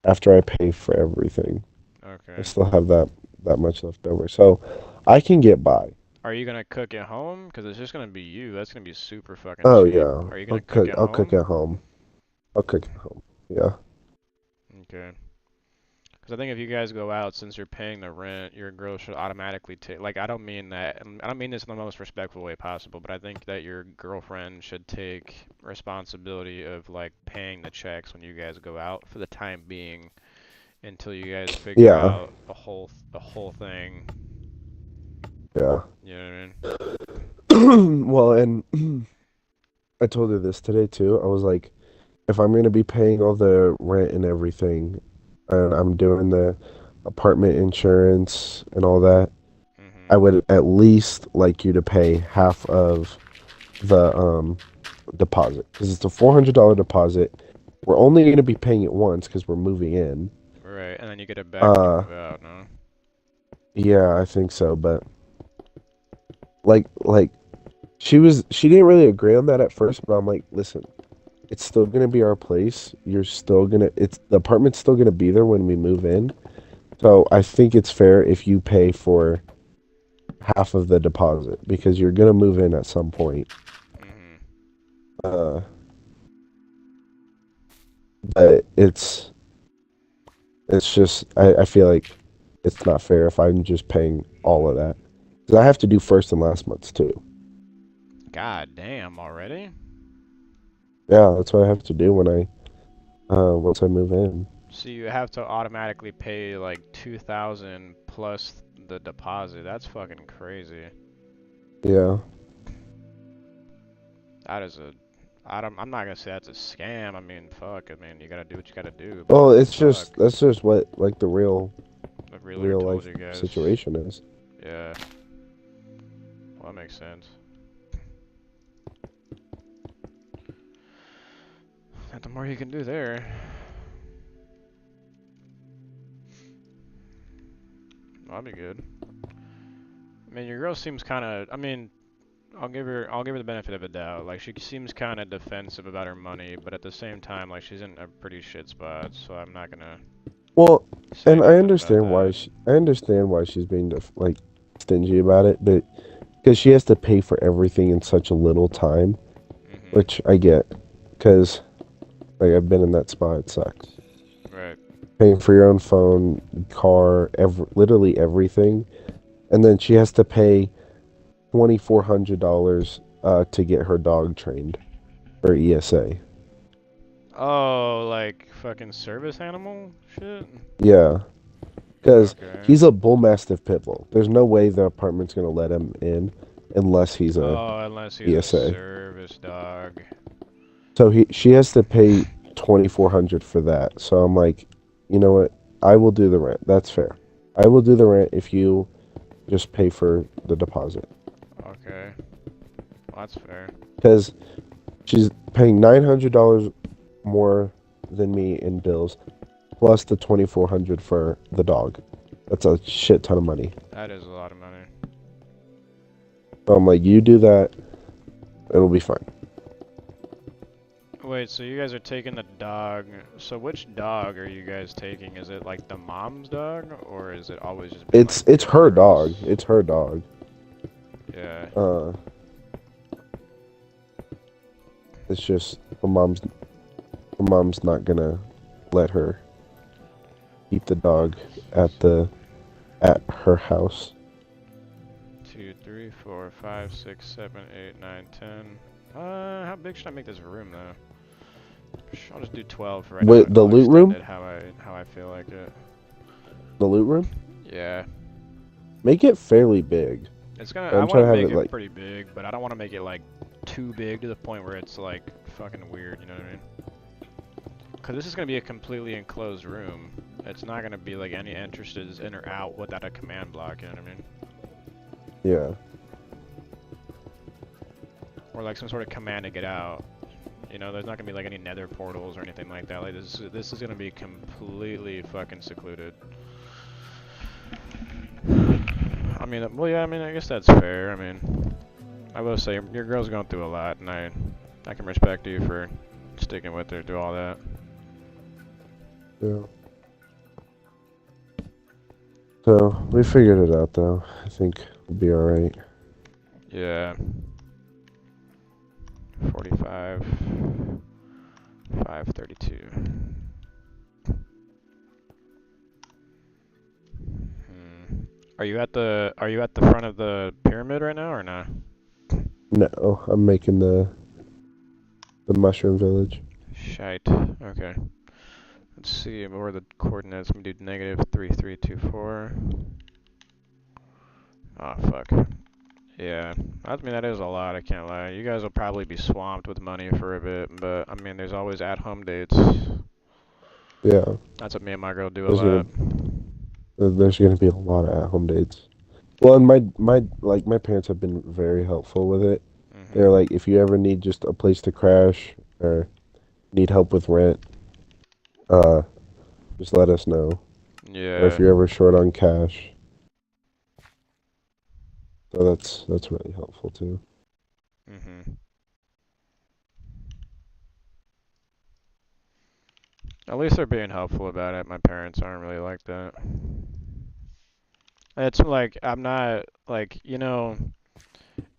I pay for everything. I Okay. still have that much left over. So I can get by. Are you gonna cook at home? Because it's just gonna be you. That's gonna be super fucking Oh cheap. yeah. Are you I'll gonna cook cook at I'll cook home? at home. I'll cook at home. Yeah. Okay. Because I think if you guys go out, since you're paying the rent, your girl should automatically take. Like, I don't mean that, and I don't mean this in the most respectful way possible, but I think that your girlfriend should take responsibility of like paying the checks when you guys go out for the time being until you guys figure Yeah. out the whole thing. Yeah. You know what I mean? Well, and I told her this today too. I was like, if I'm gonna be paying all the rent and everything, and I'm doing the apartment insurance and all that, I Mhm. would at least like you to pay half of the deposit because it's a $400 deposit. We're only gonna be paying it once because we're moving in. Right, and then you get it back when you Uh, move out, no? yeah, I think so, but like she didn't really agree on that at first, but I'm like, listen, it's still gonna be our place. You're still gonna it's the apartment's still gonna be there when we move in. So I think it's fair if you pay for half of the deposit because you're gonna move in at some point. Mhm. Uh, but it's just I feel like it's not fair if I'm just paying all of that because I have to do first and last months too. God damn, already? Yeah, that's what I have to do when I once I move in. So you have to automatically pay like 2,000 plus the deposit. That's fucking crazy. Yeah. That is a I'm not gonna say that's a scam. I mean, fuck. I mean, you gotta do what you gotta do, but Well, what the it's fuck? just that's just what like the The realtor real told life you guys. situation is. Yeah. Well, that makes sense. Not the more you can do there. Well, that'd be good. I mean, your girl seems kind of. I mean, I'll give her the benefit of a doubt. Like she seems kind of defensive about her money, but at the same time, like she's in a pretty shit spot. So I'm not gonna Well, say and I nothing about understand why that. I understand why she's being like stingy about it, but because she has to pay for everything in such a little time, Mhm. which I get, because like I've been in that spot. It sucks. Right. Paying for your own phone, car, literally everything, and then she has to pay $2,400 to get her dog trained for ESA. Oh, like fucking service animal shit? Yeah, because Okay. he's a bull mastiff pit bull. There's no way the apartment's gonna let him in unless he's a Oh, unless he's a ESA. service dog. So she has to pay 2,400 for that. So I'm like, you know what? I will do the rent. That's fair. I will do the rent if you just pay for the deposit. Okay. Well, that's fair. Because she's paying $900 more than me in bills, plus the 2,400 for the dog. That's a shit ton of money. That is a lot of money. So I'm like, you do that, it'll be fine. Wait, so you guys are taking the dog. So which dog are you guys taking? Is it like the mom's dog, or is it always just been like It's her yours? dog. It's her dog. Yeah. It's just her mom's not gonna let her keep the dog at her house. 2, 3, 4, 5, 6, 7, 8, 9, 10. How big should I make this room though? I'll just do 12 for right Wait, now. the I'll loot extend room? it how I feel like it. The loot room? Yeah. Make it fairly big. It's gonna. I'm I want trying to to have make it it like pretty big, but I don't want to make it like too big to the point where it's like fucking weird. You know what I mean? Because this is gonna be a completely enclosed room. It's not gonna be like any entrances in or out without a command block. You know what I mean? yeah. Or like some sort of command to get out. You know, there's not gonna be like any nether portals or anything like that. Like this is gonna be completely fucking secluded. I mean, well, yeah. I mean, I guess that's fair. I mean, I will say your girl's going through a lot, and I can respect you for sticking with her through all that. Yeah. So we figured it out though. I think we'll be alright. Yeah. 45, 532. Are you at the front of the pyramid right now or not? No, I'm making the mushroom village. Shite. Okay. Let's see. What were the coordinates? I'm gonna do -3324. Oh fuck. Yeah. I mean that is a lot. I can't lie. You guys will probably be swamped with money for a bit, but I mean there's always at-home dates. Yeah. That's what me and my girl do a There's gonna lot. there's gonna be a lot of at-home dates. Well, and my parents have been very helpful with it. They're Mhm. like, if you ever need just a place to crash or need help with rent, uh, just let us know. Or if Yeah. you're ever short on cash. So that's really helpful too. Mhm. At least they're being helpful about it. My parents aren't really like that. It's like I'm not like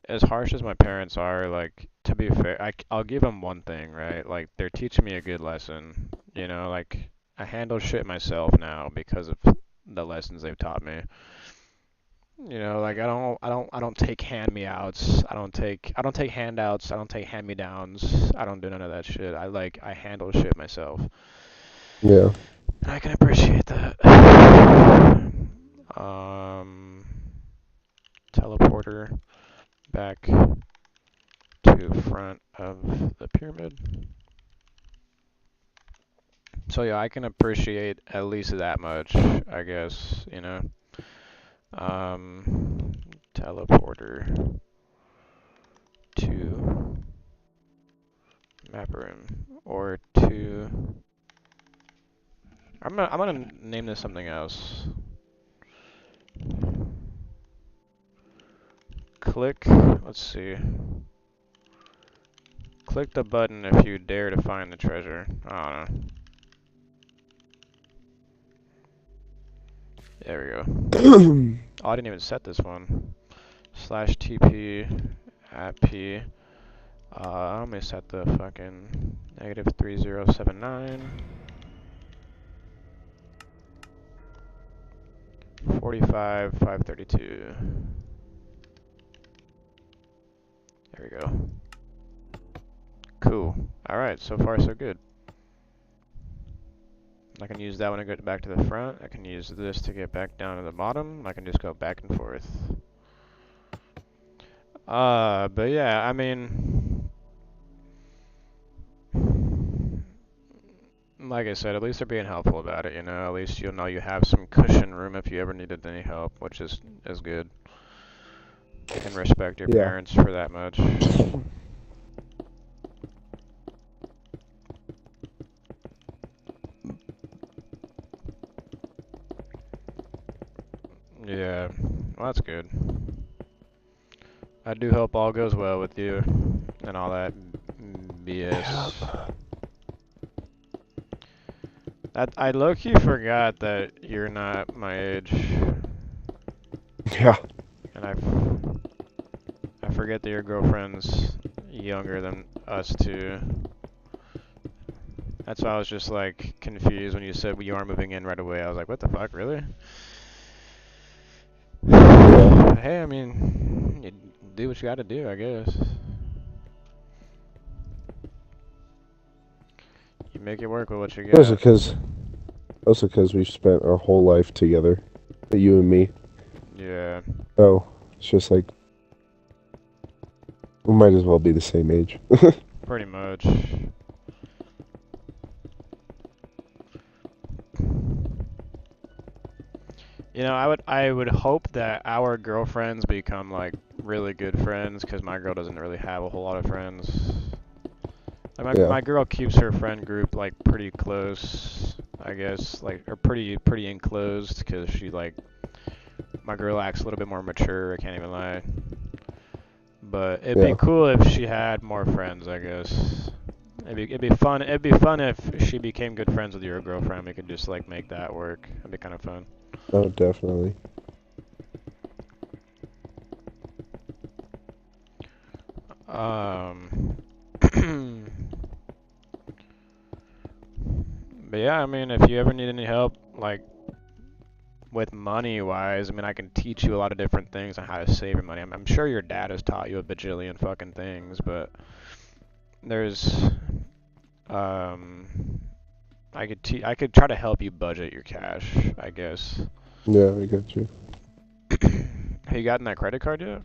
as harsh as my parents are. Like to be fair, I'll give them one thing, right? Like they're teaching me a good lesson. Like I handle shit myself now because of the lessons they've taught me. Like I don't take hand-me-outs. I don't take handouts. I don't take hand-me-downs. I don't do none of that shit. I handle shit myself. Yeah. I can appreciate that. Um, teleporter back to front of the pyramid. So yeah, I can appreciate at least that much, I guess. Teleporter to map room or to. I'm gonna name this something else. Click. Let's see. Click the button if you dare to find the treasure. I don't know. There we go. Oh, I didn't even set this one. /TP at P. Let me set the fucking -3079. 45, 532. There we go. Cool. Alright, so far so good. I can use that one to get back to the front. I can use this to get back down to the bottom. I can just go back and forth. But yeah, I mean, like I said, at least they're being helpful about it, you know. At least you'll know you have some cushion room if you ever needed any help, which is good. You can respect your Yeah. parents for that much. Yeah, well, that's good. I do hope all goes well with you and all that BS. I low-key forgot that you're not my age, Yeah. and I forget that your girlfriend's younger than us too. That's why I was just like confused when you said you are moving in right away. I was like, what the fuck, really? Yeah. Hey, I mean, you do what you gotta do, I guess. You make it work with what you Also got. because we've spent our whole life together, you and me. Yeah. So it's just like we might as well be the same age. Pretty much. You know, I would hope that our girlfriends become like really good friends, because my girl doesn't really have a whole lot of friends. Like Yeah. my girl keeps her friend group like pretty close, I guess, like, or pretty enclosed, because she like, my girl acts a little bit more mature, I can't even lie. But it'd be Yeah. cool if she had more friends, I guess. It'd be fun. It'd be fun if she became good friends with your girlfriend. We could just like make that work. That'd be kind of fun. Oh, definitely. But yeah, I mean, if you ever need any help, like with money wise, I mean, I can teach you a lot of different things on how to save your money. I'm sure your dad has taught you a bajillion fucking things, but there's, um, I could try to help you budget your cash, I guess. Yeah, I got you. Have you gotten that credit card yet?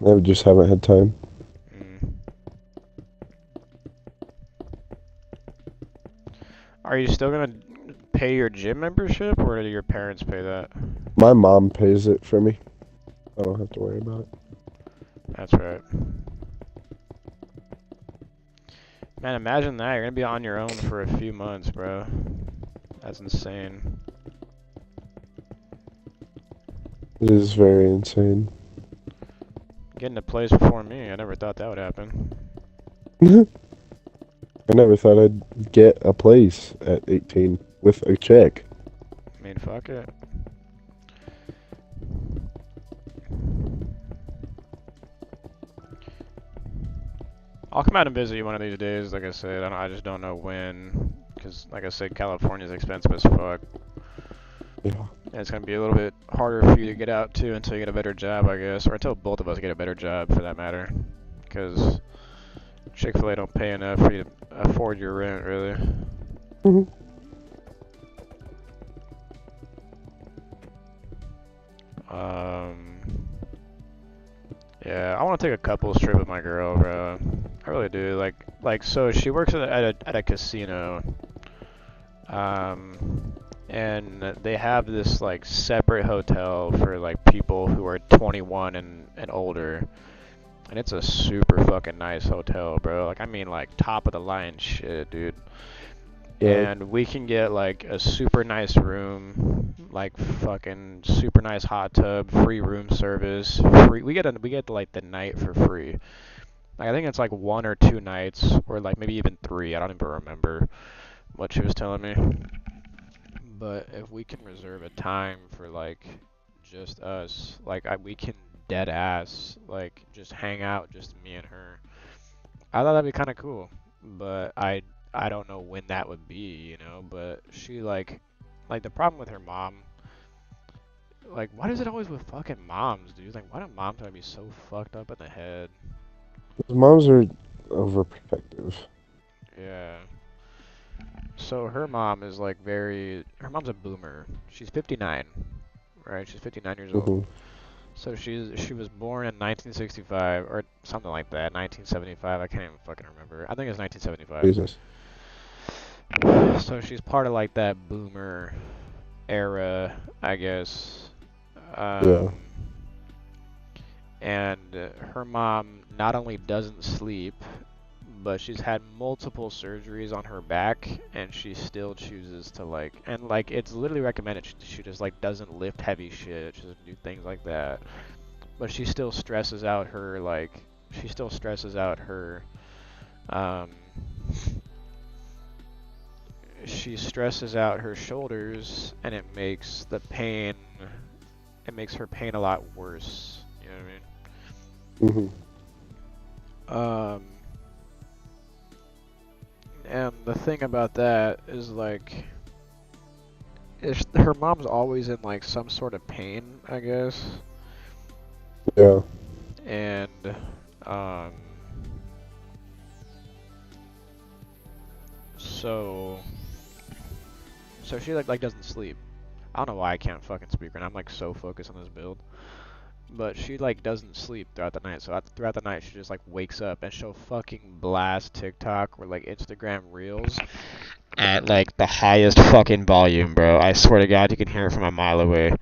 I just haven't had time. Mm. Are you still gonna pay your gym membership, or do your parents pay that? My mom pays it for me. I don't have to worry about it. That's right. Man, imagine that. You're gonna be on your own for a few months, bro. That's insane. It is very insane. Getting a place before me, I never thought that would happen. I never thought I'd get a place at 18 with a check. I mean, fuck it. I'll come out and visit you one of these days. Like I said, I just don't know when, because like I said, California's expensive as fuck. Yeah. And it's gonna be a little bit harder for you to get out too until you get a better job, I guess, or until both of us get a better job, for that matter. Because Chick-fil-A don't pay enough for you to afford your rent, really. Mhm. Yeah, I want to take a couples trip with my girl, bro. I really do. So she works at a casino. And they have this like separate hotel for like people who are 21 and older. And it's a super fucking nice hotel, bro. Like, I mean, like, top of the line shit, dude. Yeah. And we can get like a super nice room, like fucking super nice hot tub, free room service, free. We get like the night for free. Like, I think it's like 1 or 2 nights, or like maybe even 3. I don't even remember what she was telling me. But if we can reserve a time for like just us, like we can dead ass like just hang out, just me and her. I thought that'd be kind of cool, but I don't know when that would be, you know. But she like the problem with her mom Like, why is it always with fucking moms, dude? Like, why do moms gotta be so fucked up in the head? Moms are overprotective. Yeah. So her mom is like very. Her mom's a boomer. She's 59, right? She's 59 years old. Hmm. So she was born in 1965 or something like that. 1975. I can't even fucking remember. I think it's 1975. Jesus. So she's part of like that boomer era, I guess. Um, Yeah. and her mom not only doesn't sleep, but she's had multiple surgeries on her back, and she still chooses to like, and like it's literally recommended she just like doesn't lift heavy shit, she doesn't do things like that. But she still stresses out her like, she still stresses out her, um, she stresses out her shoulders, and it makes the pain, it makes her pain a lot worse. You know Hmm. what I mean? And the thing about that is like, her mom's always in like some sort of pain, I guess, Yeah. and um, so so she like doesn't sleep. I don't know why I can't fucking speak right now. I'm like so focused on this build, but she like doesn't sleep throughout the night. So throughout the night, she just like wakes up and she'll fucking blast TikTok or like Instagram Reels at like the highest fucking volume, bro. I swear to God, you can hear it from a mile away.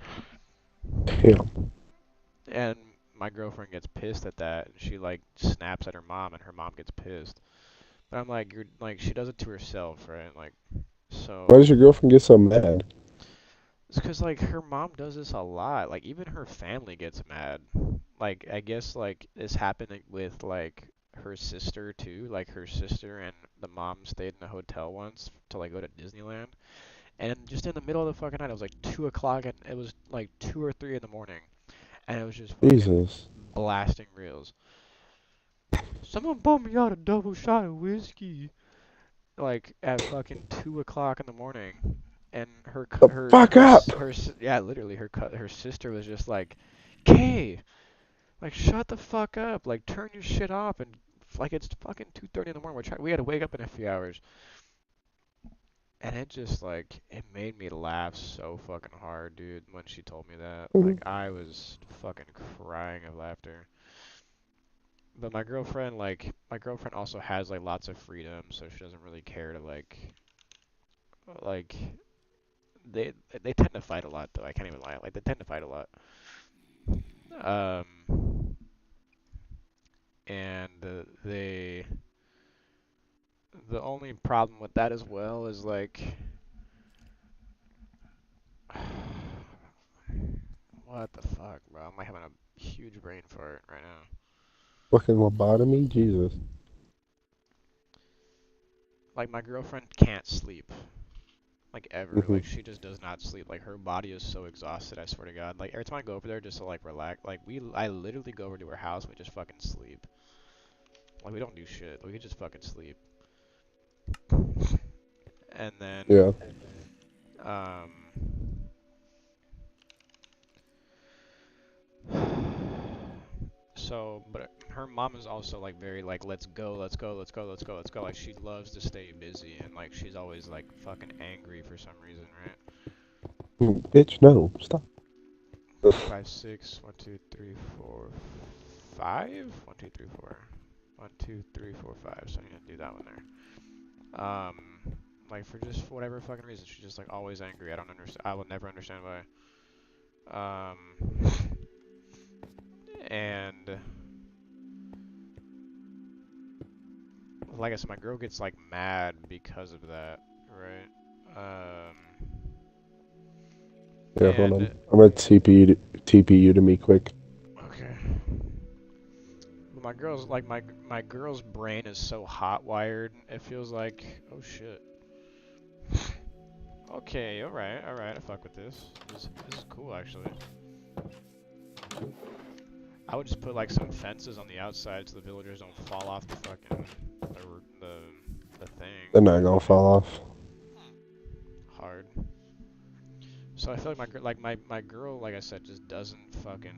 Yeah. And my girlfriend gets pissed at that, and she like snaps at her mom, and her mom gets pissed. But I'm like, you're like, she does it to herself, right? Like, Why so does your girlfriend get so mad? it's because like her mom does this a lot. Like even her family gets mad. Like I guess like this happened with like her sister too. Like her sister and the mom stayed in a hotel once to like go to Disneyland, and just in the middle of the fucking night, it was like 2 o'clock, and it was like 2 or 3 in the morning, and it was just fucking Jesus. blasting reels. Someone bought me out a double shot of whiskey, like at fucking 2 o'clock in the morning, and The fuck up! yeah, literally her sister was just like, "Kay, like shut the fuck up, like turn your shit off," and like it's fucking 2:30 in the morning. We had to wake up in a few hours, and it just like it made me laugh so fucking hard, dude. When she told me that, like Mhm. I was fucking crying of laughter. But my girlfriend also has like lots of freedom, so she doesn't really care to like they they tend to fight a lot though. I can't even lie. Like they tend to fight a lot. Um, and the only problem with that as well is like what the fuck, bro? I'm like having a huge brain fart right now. Fucking lobotomy? Jesus. Like my girlfriend can't sleep. Like ever. Hmm. Like she just does not sleep. Like her body is so exhausted, I swear to God. Like every time I go over there just to like relax, like I literally go over to her house and we just fucking sleep. Like we don't do shit. We just fucking sleep. And then Yeah. um so but her mom is also like very like let's go, let's go, let's go, let's go, let's go. Like she loves to stay busy and like she's always like fucking angry for some reason, right? Bitch, no. Stop. 5, 6, 1, 2, 3, 4, 5. 1, 2, 3, 4. 1, 2, 3, 4, 5. So I need to do that one there. Like for just whatever fucking reason, she's just like always angry. I don't understand. I will never understand why. And like I said, my girl gets like mad because of that, right? Yeah, hold And on. I'm gonna TP you to me quick. okay. But my girl's like my girl's brain is so hot wired. It feels like oh shit. Okay, alright, alright, I fuck with this. This is cool, actually. I would just put, like, some fences on the outside so the villagers don't fall off the fucking, the, the thing. They're not You know gonna what I mean? fall off. Hard. So I feel like my girl, like I said, just doesn't fucking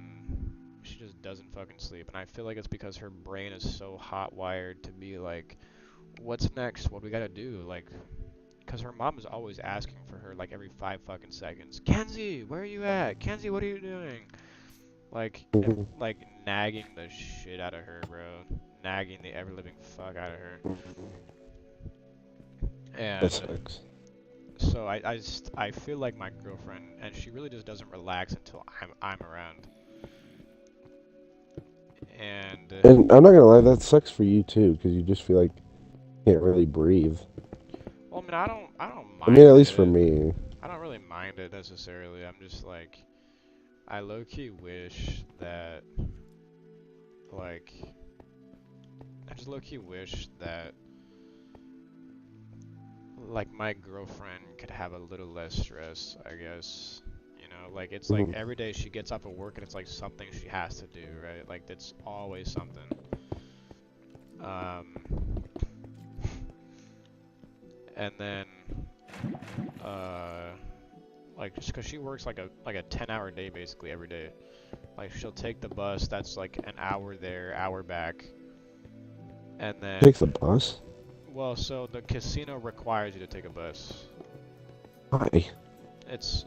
she just doesn't fucking sleep, and I feel like it's because her brain is so hot wired to be like, what's next? What do we gotta do? Like, because her mom is always asking for her like every 5 fucking seconds. Kenzie, where are you at? Kenzie, what are you doing? Like, Mhm. like nagging the shit out of her, bro. Nagging the ever living fuck out of her. That And sucks. so I feel like my girlfriend, and she really just doesn't relax until I'm around. And And I'm not gonna lie, that sucks for you too, because you just feel like you can't really breathe. well, I mean, I don't I mean, at mind least for it. me. I don't really mind it necessarily. I'm just like, I low key wish that, like, I just low key wish that, like, my girlfriend could have a little less stress, I guess. You know, like, it's like Mhm. every day she gets off of work and it's like something she has to do, right? Like, it's always something. Um, and then, uh, like, just because she works like a 10-hour day basically every day. Like, she'll take the bus, that's like an hour there, hour back. And then, Takes the bus? well, so the casino requires you to take a bus. Why? It's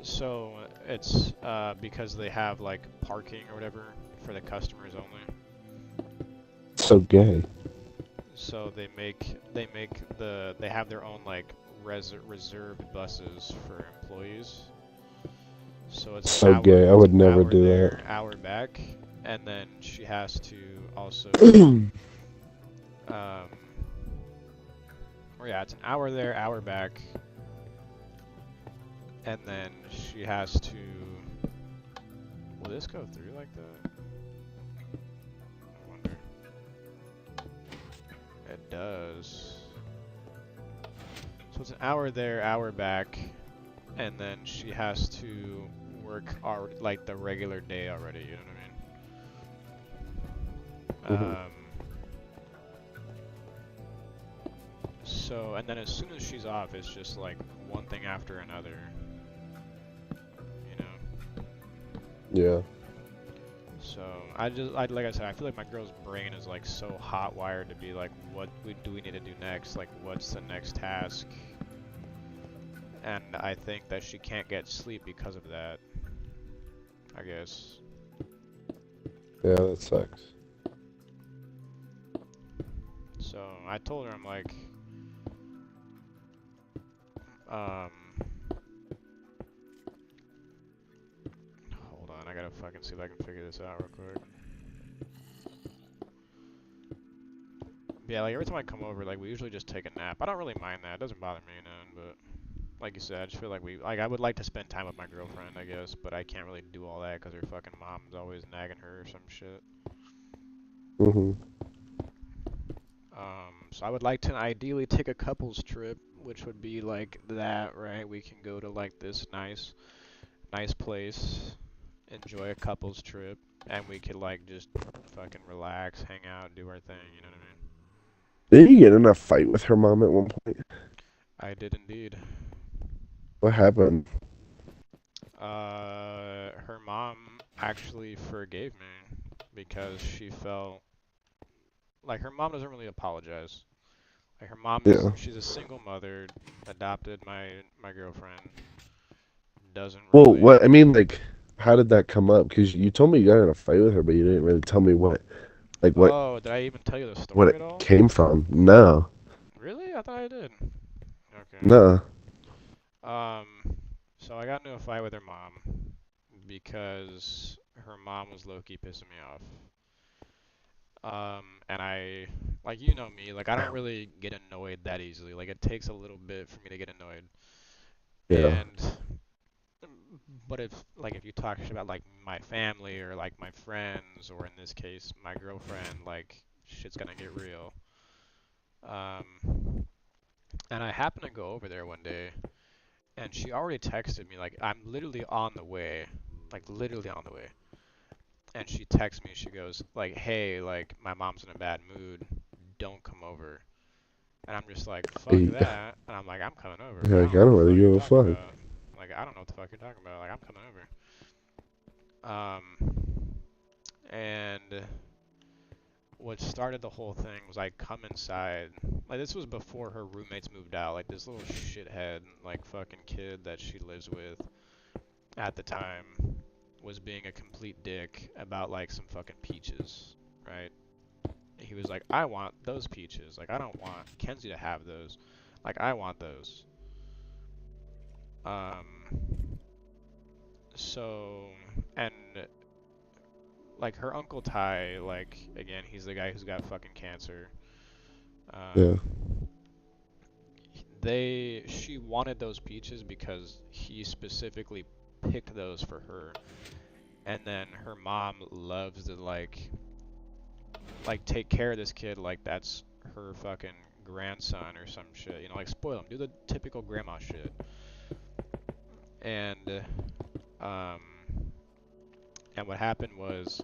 because they have like parking or whatever for the customers only. It's so gay. So they have their own like reserved buses for employees. So So gay. I it's would an never hour do that. there, hour back, and then she has to also um or yeah, it's an hour there, hour back, and then she has to. Will this go through like that? I wonder. It does. So it's an hour there, hour back, and then she has to work like the regular day already. You know what I Mhm. mean? So and then as soon as she's off, it's just like one thing after another. You know. Yeah. So like I said, I feel like my girl's brain is like so hot wired to be like, do we need to do next? Like, what's the next task? And I think that she can't get sleep because of that. I guess. Yeah, that sucks. So I told her, I'm like, um, hold on, I gotta fucking see if I can figure this out real quick. Yeah, like every time I come over, like we usually just take a nap. I don't really mind that. It doesn't bother me none, but like you said, I just feel like I would like to spend time with my girlfriend, I guess, but I can't really do all that because her fucking mom's always nagging her or some shit. Mhm. So I would like to ideally take a couples trip, which would be like that, right? We can go to like this nice place, enjoy a couples trip, and we could like just fucking relax, hang out, do our thing, you know what Did you get in a fight with her mom at one point? I mean? I did indeed. What happened? Her mom actually forgave me because she felt like her mom doesn't really apologize. Like Yeah. she's a single mother, adopted my girlfriend, doesn't Well, really. what I mean, like, how did that come up? Because you told me you got in a fight with her, but you didn't really tell me like, Oh, did I even tell you the what story it at all? came from. No, Really? I thought I did. Okay. no. Um, so I got into a fight with her mom because her mom was low-key pissing me off. And like you know me, like I don't really get annoyed that easily. Like it takes a little bit for me to get annoyed. Yeah. And but if you talk shit about like my family or like my friends or in this case my girlfriend, like shit's gonna get real. Um, and I happened to go over there one day, and she already texted me like I'm literally on the way, like literally on the way. And she texts me, she goes like, "Hey, like my mom's in a bad mood, don't come over." And I'm just like, "Fuck Hey, that." And I'm like, "I'm coming over, yeah, bro. I like, don't I know what don't the really fuck give you're a talking fuck. about." Like I don't know what the fuck you're talking about. Like, I'm coming over. And what started the whole thing was I come inside. Like, this was before her roommates moved out. Like, this little shithead, like, fucking kid that she lives with at the time was being a complete dick about, like, some fucking peaches, right? He was like, I want those peaches. Like, I don't want Kenzie to have those. Like, I want those. So, and, like, her Uncle Ty, like, again, he's the guy who's got fucking cancer. Yeah. She wanted those peaches because he specifically picked those for her. And then her mom loves to, like take care of this kid like that's her fucking grandson or some shit. You know, like, spoil him. Do the typical grandma shit. And, and what happened was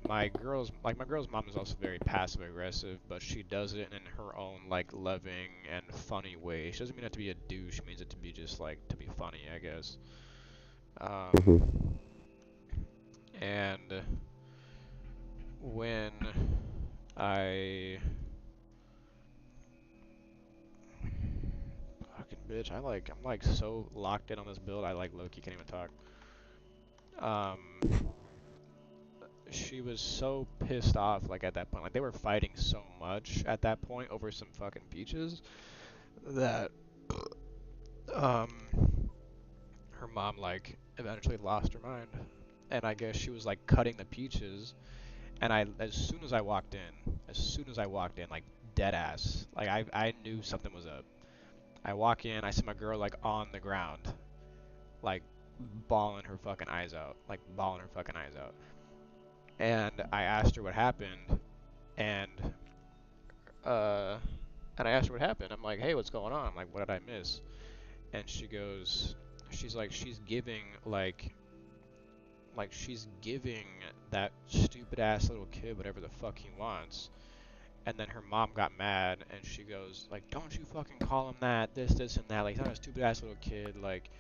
my girl's mom is also very passive aggressive, but she does it in her own, like, loving and funny way. She doesn't mean it to be a douche. She means it to be just, like, to be funny, I guess. And when I fucking bitch, I'm like so locked in on this build. I, like, low-key can't even talk. She was so pissed off, like, at that point. Like, they were fighting so much at that point over some fucking peaches that her mom, like, eventually lost her mind. And I guess she was, like, cutting the peaches, and as soon as I walked in, like, dead ass, like, I knew something was up. I walk in, I see my girl, like, on the ground, like, bawling her fucking eyes out. And I asked her what happened, and I asked her what happened. I'm like, hey, what's going on? I'm like, what did I miss? And she's like, she's giving that stupid ass little kid whatever the fuck he wants. And then her mom got mad, and she goes, like, don't you fucking call him that, this, and that. Like, he's not a stupid ass little kid. Like,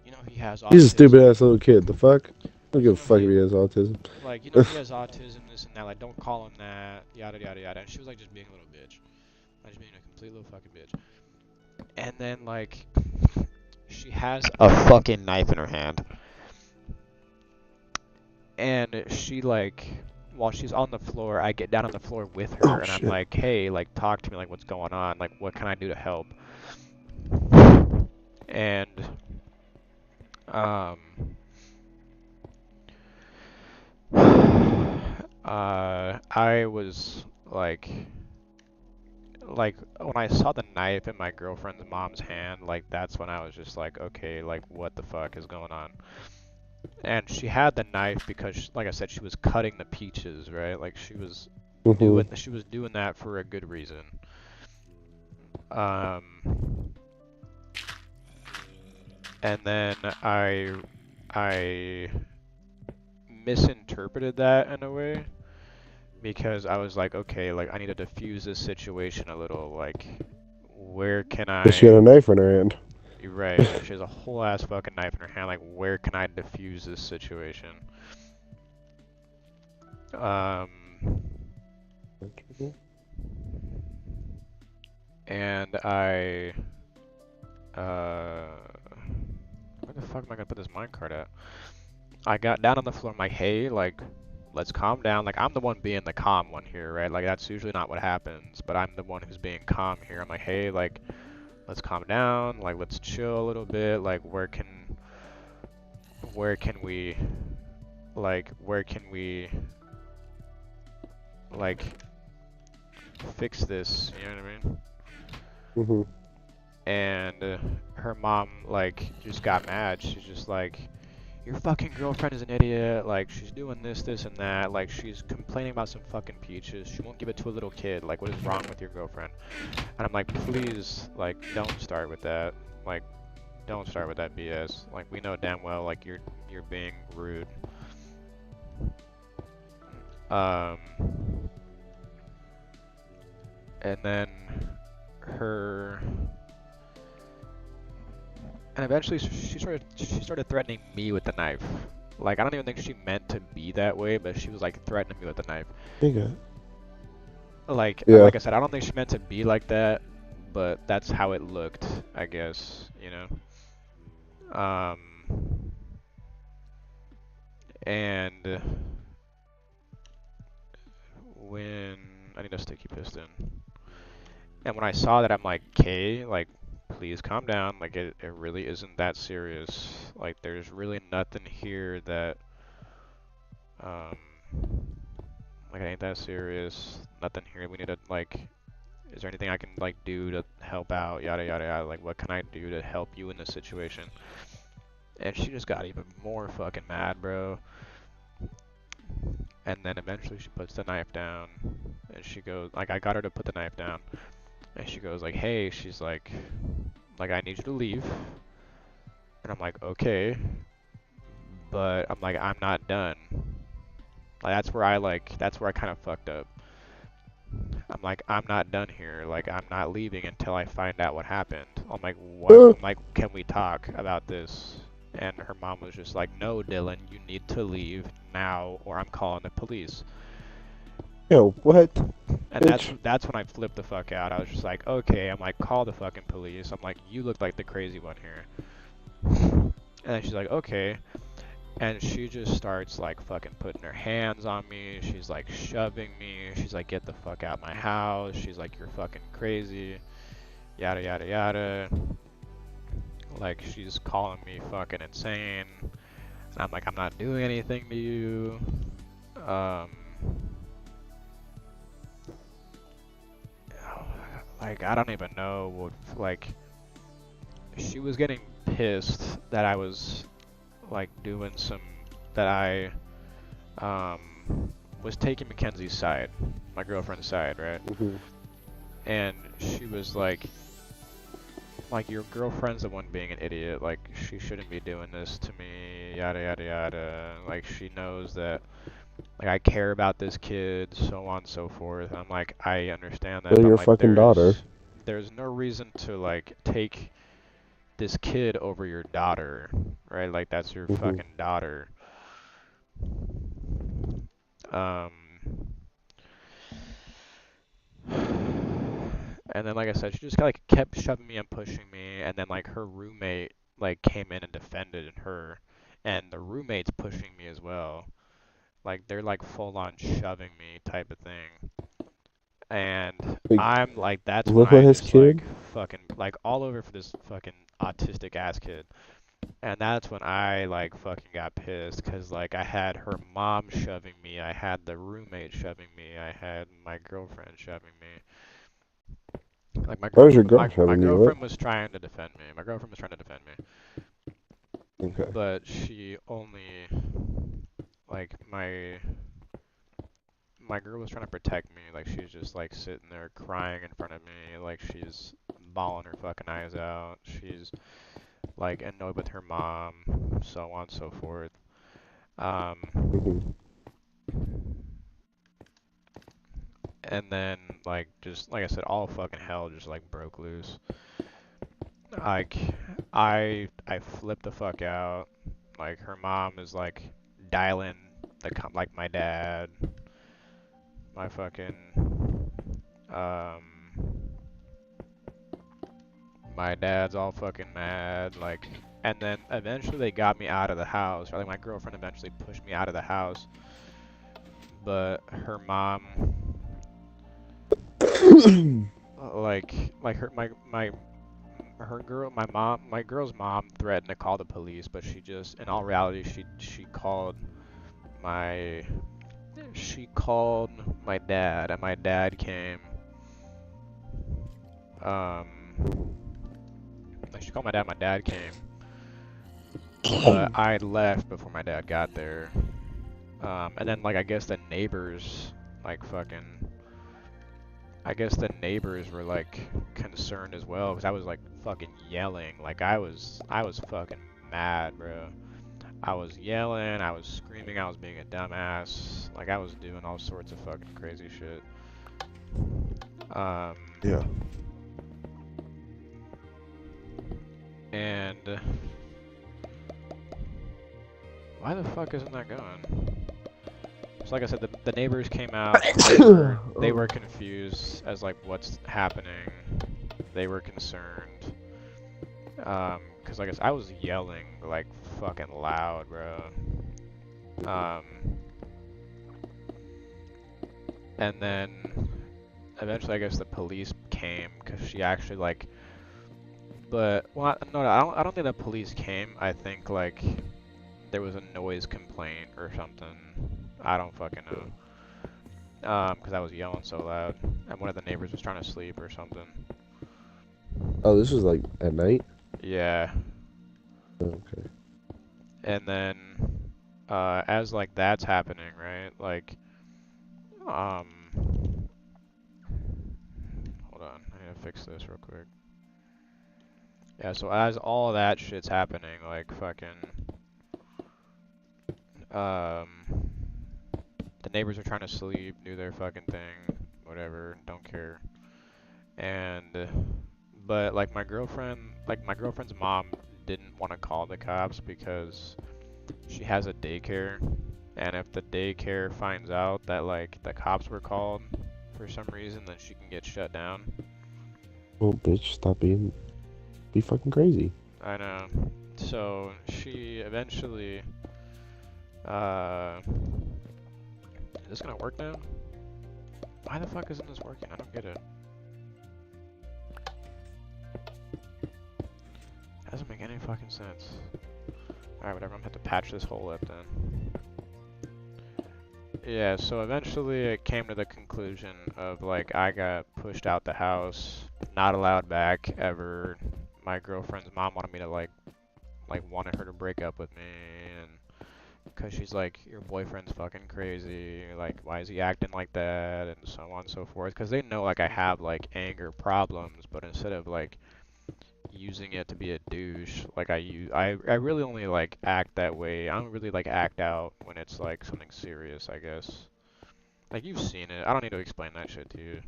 you know, he has autism. He's a stupid ass little kid. The fuck? I don't give a fuck if he has autism. Like, you know, he has autism, this and that. Like, don't call him that, yada, yada, yada. And she was, like, just being a little bitch. Like, just being a complete little fucking bitch. And then, like, she has a fucking knife in her hand. And she, like, while she's on the floor, I get down on the floor with her, and I'm like, hey, like, talk to me, like, what's going on? Like, what can I do to help? And, I was, like, when I saw the knife in my girlfriend's mom's hand, like, that's when I was just like, okay, like, what the fuck is going on? And she had the knife because, like I said, she was cutting the peaches, right? Like, she was doing that for a good reason. And then I misinterpreted that in a way, because I was like, okay, like, I need to diffuse this situation a little. Like, where can I? She had a knife in her hand. You're right. She has a whole ass fucking knife in her hand. Like, where can I diffuse this situation? And where the fuck am I gonna put this minecart at? I got down on the floor. I'm like, hey, like, let's calm down. Like, I'm the one being the calm one here, right? Like, that's usually not what happens, but I'm the one who's being calm here. I'm like, hey, like, let's calm down. Like, let's chill a little bit. Like, where can we, like, fix this? You know what I mean? And her mom, like, just got mad. She's just like, your fucking girlfriend is an idiot. Like, she's doing this, and that. Like, she's complaining about some fucking peaches. She won't give it to a little kid. Like, what is wrong with your girlfriend? And I'm like, please, like, don't start with that. Like, don't start with that BS. Like, we know damn well, like, you're being rude. And then And eventually she started threatening me with the knife. Like I don't even think she meant to be that way, but she was like threatening me with the knife. Nigga. Like Yeah. like I said, I don't think she meant to be like that, but that's how it looked, I guess, you know. And when I need a sticky piston. And when I saw that, I'm like, "Okay, like, please calm down. Like, it really isn't that serious. Like, there's really nothing here that, um, like, it ain't that serious. Nothing here. We need to, like, is there anything I can, like, do to help out? Yada, yada, yada. Like, what can I do to help you in this situation?" And she just got even more fucking mad, bro. And then eventually she puts the knife down, and she goes, like, I got her to put the knife down, and she goes, like, "Hey," she's like, "I need you to leave." And I'm like, "Okay," but I'm like, "I'm not done." Like, that's where I kind of fucked up. I'm like, "I'm not done here. Like, I'm not leaving until I find out what happened." I'm like, "What?" I'm like, "Can we talk about this?" And her mom was just like, "No, Dylan, you need to leave now, or I'm calling the police." Yo, what? And Bitch. that's when I flipped the fuck out. I was just like, "Okay," I'm like, "Call the fucking police." I'm like, "You look like the crazy one here." And then she's like, "Okay." And she just starts like fucking putting her hands on me. She's like shoving me. She's like, "Get the fuck out my house." She's like, "You're fucking crazy." Yada yada yada. Like she's calling me fucking insane. And I'm like, "I'm not doing anything to you." Um, like I don't even know what like she was getting pissed that I was like doing some that I was taking Mackenzie's side, my girlfriend's side, right? Mhm. And she was like your girlfriend's the one being an idiot. Like she shouldn't be doing this to me. Yada yada yada. Like she knows that like I care about this kid, so on and so forth. And I'm like, I understand that, Still but I'm your like, fucking daughter. there's no reason to like take this kid over your daughter, right? Like that's your Mhm. fucking daughter. Um, and then like I said, she just like kept shoving me and pushing me, and then like her roommate like came in and defended her, and the roommate's pushing me as well. Like they're like full on shoving me type of thing. And Like, I'm like that's when live with I his just like kid? fucking like all over for this fucking autistic ass kid. And that's when I like fucking got pissed because like I had her mom shoving me, I had the roommate shoving me, I had my girlfriend shoving me. Like Why was your girl my shoving you? What? girlfriend was trying to defend me. My girlfriend was trying to defend me, Okay. but she only like my girl was trying to protect me. Like she's just like sitting there crying in front of me, like she's bawling her fucking eyes out. She's like annoyed with her mom, so on and so forth. Mhm. Um, and then like just like I said, all fucking hell just like broke loose. Like I flipped the fuck out. Like her mom is like dialing like my dad, my fucking um my dad's all fucking mad. Like and then eventually they got me out of the house. Or like my girlfriend eventually pushed me out of the house, but her mom like my girl's mom threatened to call the police, but she just in all reality my she called my dad, and my dad came. Um, like she called my dad. My dad came, but I left before my dad got there. And then like I guess the neighbors like fucking. I guess the neighbors were like concerned as well because I was like fucking yelling. Like I was fucking mad, bro. I was yelling, I was screaming, I was being a dumbass. Like I was doing all sorts of fucking crazy shit. Um, Yeah. And why the fuck isn't that going? So like I said, the neighbors came out. They were confused as like what's happening. They were concerned. 'Cause like I was yelling like fucking loud, bro. And then eventually I guess the police came because she actually like, but well, no, I don't think the police came. I think like there was a noise complaint or something. I don't fucking know. 'Cause I was yelling so loud, and one of the neighbors was trying to sleep or something. Oh, this was like at night? Yeah. Okay. And then, as like that's happening, right? Like, hold on, I need to fix this real quick. Yeah, so as all that shit's happening, like fucking, the neighbors are trying to sleep, do their fucking thing, whatever, don't care. And, but like my girlfriend's mom didn't want to call the cops because she has a daycare, and if the daycare finds out that like the cops were called for some reason, then she can get shut down. Well, bitch, stop being fucking crazy. I know. So she eventually, is this gonna work now? Why the fuck isn't this working? I don't get it. Doesn't make any fucking sense. Alright, whatever, I'm gonna have to patch this hole up then. Yeah, so eventually it came to the conclusion of like I got pushed out the house, not allowed back ever. My girlfriend's mom wanted me to like wanted her to break up with me, and because she's like, your boyfriend's fucking crazy, like why is he acting like that, and so on and so forth. Because they know like I have like anger problems, but instead of like using it to be a douche, like I really only like act that way. I don't really like act out when it's like something serious, I guess. Like you've seen it. I don't need to explain that shit to you.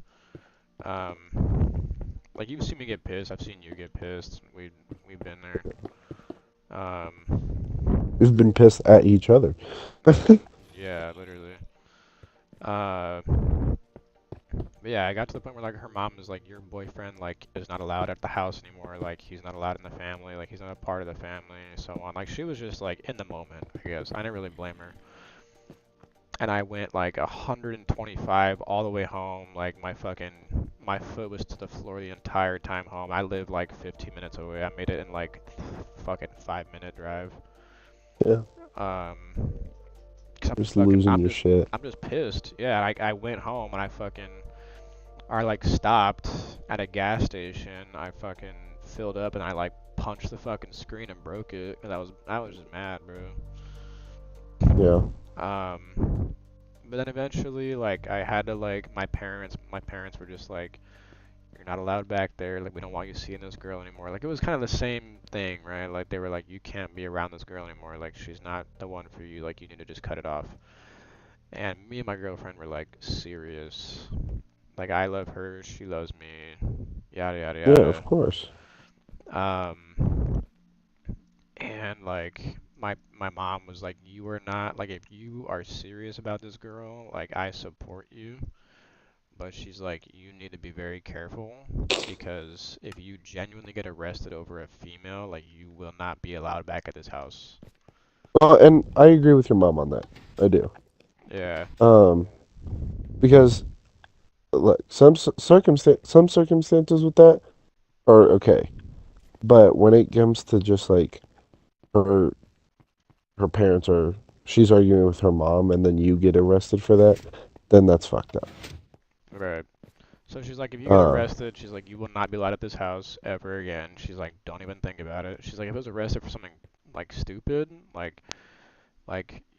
Like you've seen me get pissed. I've seen you get pissed. We've been there. We've been pissed at each other. Yeah, literally. Uh, but yeah, I got to the point where like her mom is like, your boyfriend like is not allowed at the house anymore. Like he's not allowed in the family. Like he's not a part of the family, and so on. Like she was just like in the moment, I guess. I didn't really blame her. And I went like 125 all the way home. Like my foot was to the floor the entire time home. I lived like 15 minutes away. I made it in like fucking 5-minute drive. Yeah. 'Cause Just losing your shit. I'm just pissed. Yeah, I went home and I like stopped at a gas station. I fucking filled up and I like punched the fucking screen and broke it. Cause I was just mad, bro. Yeah. But then eventually, like, I had to, like, my parents were just like, you're not allowed back there. Like, we don't want you seeing this girl anymore. Like, it was kind of the same thing, right? Like, they were like, you can't be around this girl anymore. Like, she's not the one for you. Like, you need to just cut it off. And me and my girlfriend were, like, serious. Like, I love her. She loves me. Yada, yada, Yeah, yada. of course. And like my mom was like, you are not like, if you are serious about this girl, like I support you, but she's like, you need to be very careful because if you genuinely get arrested over a female, like you will not be allowed back at this house. And I agree with your mom on that. I do. Yeah. Because like some circumstances with that are okay, but when it comes to just like her parents are she's arguing with her mom and then you get arrested for that, then that's fucked up. Right. So she's like, if you get arrested, she's like, you will not be allowed at this house ever again. She's like, don't even think about it. She's like, if I was arrested for something like stupid, like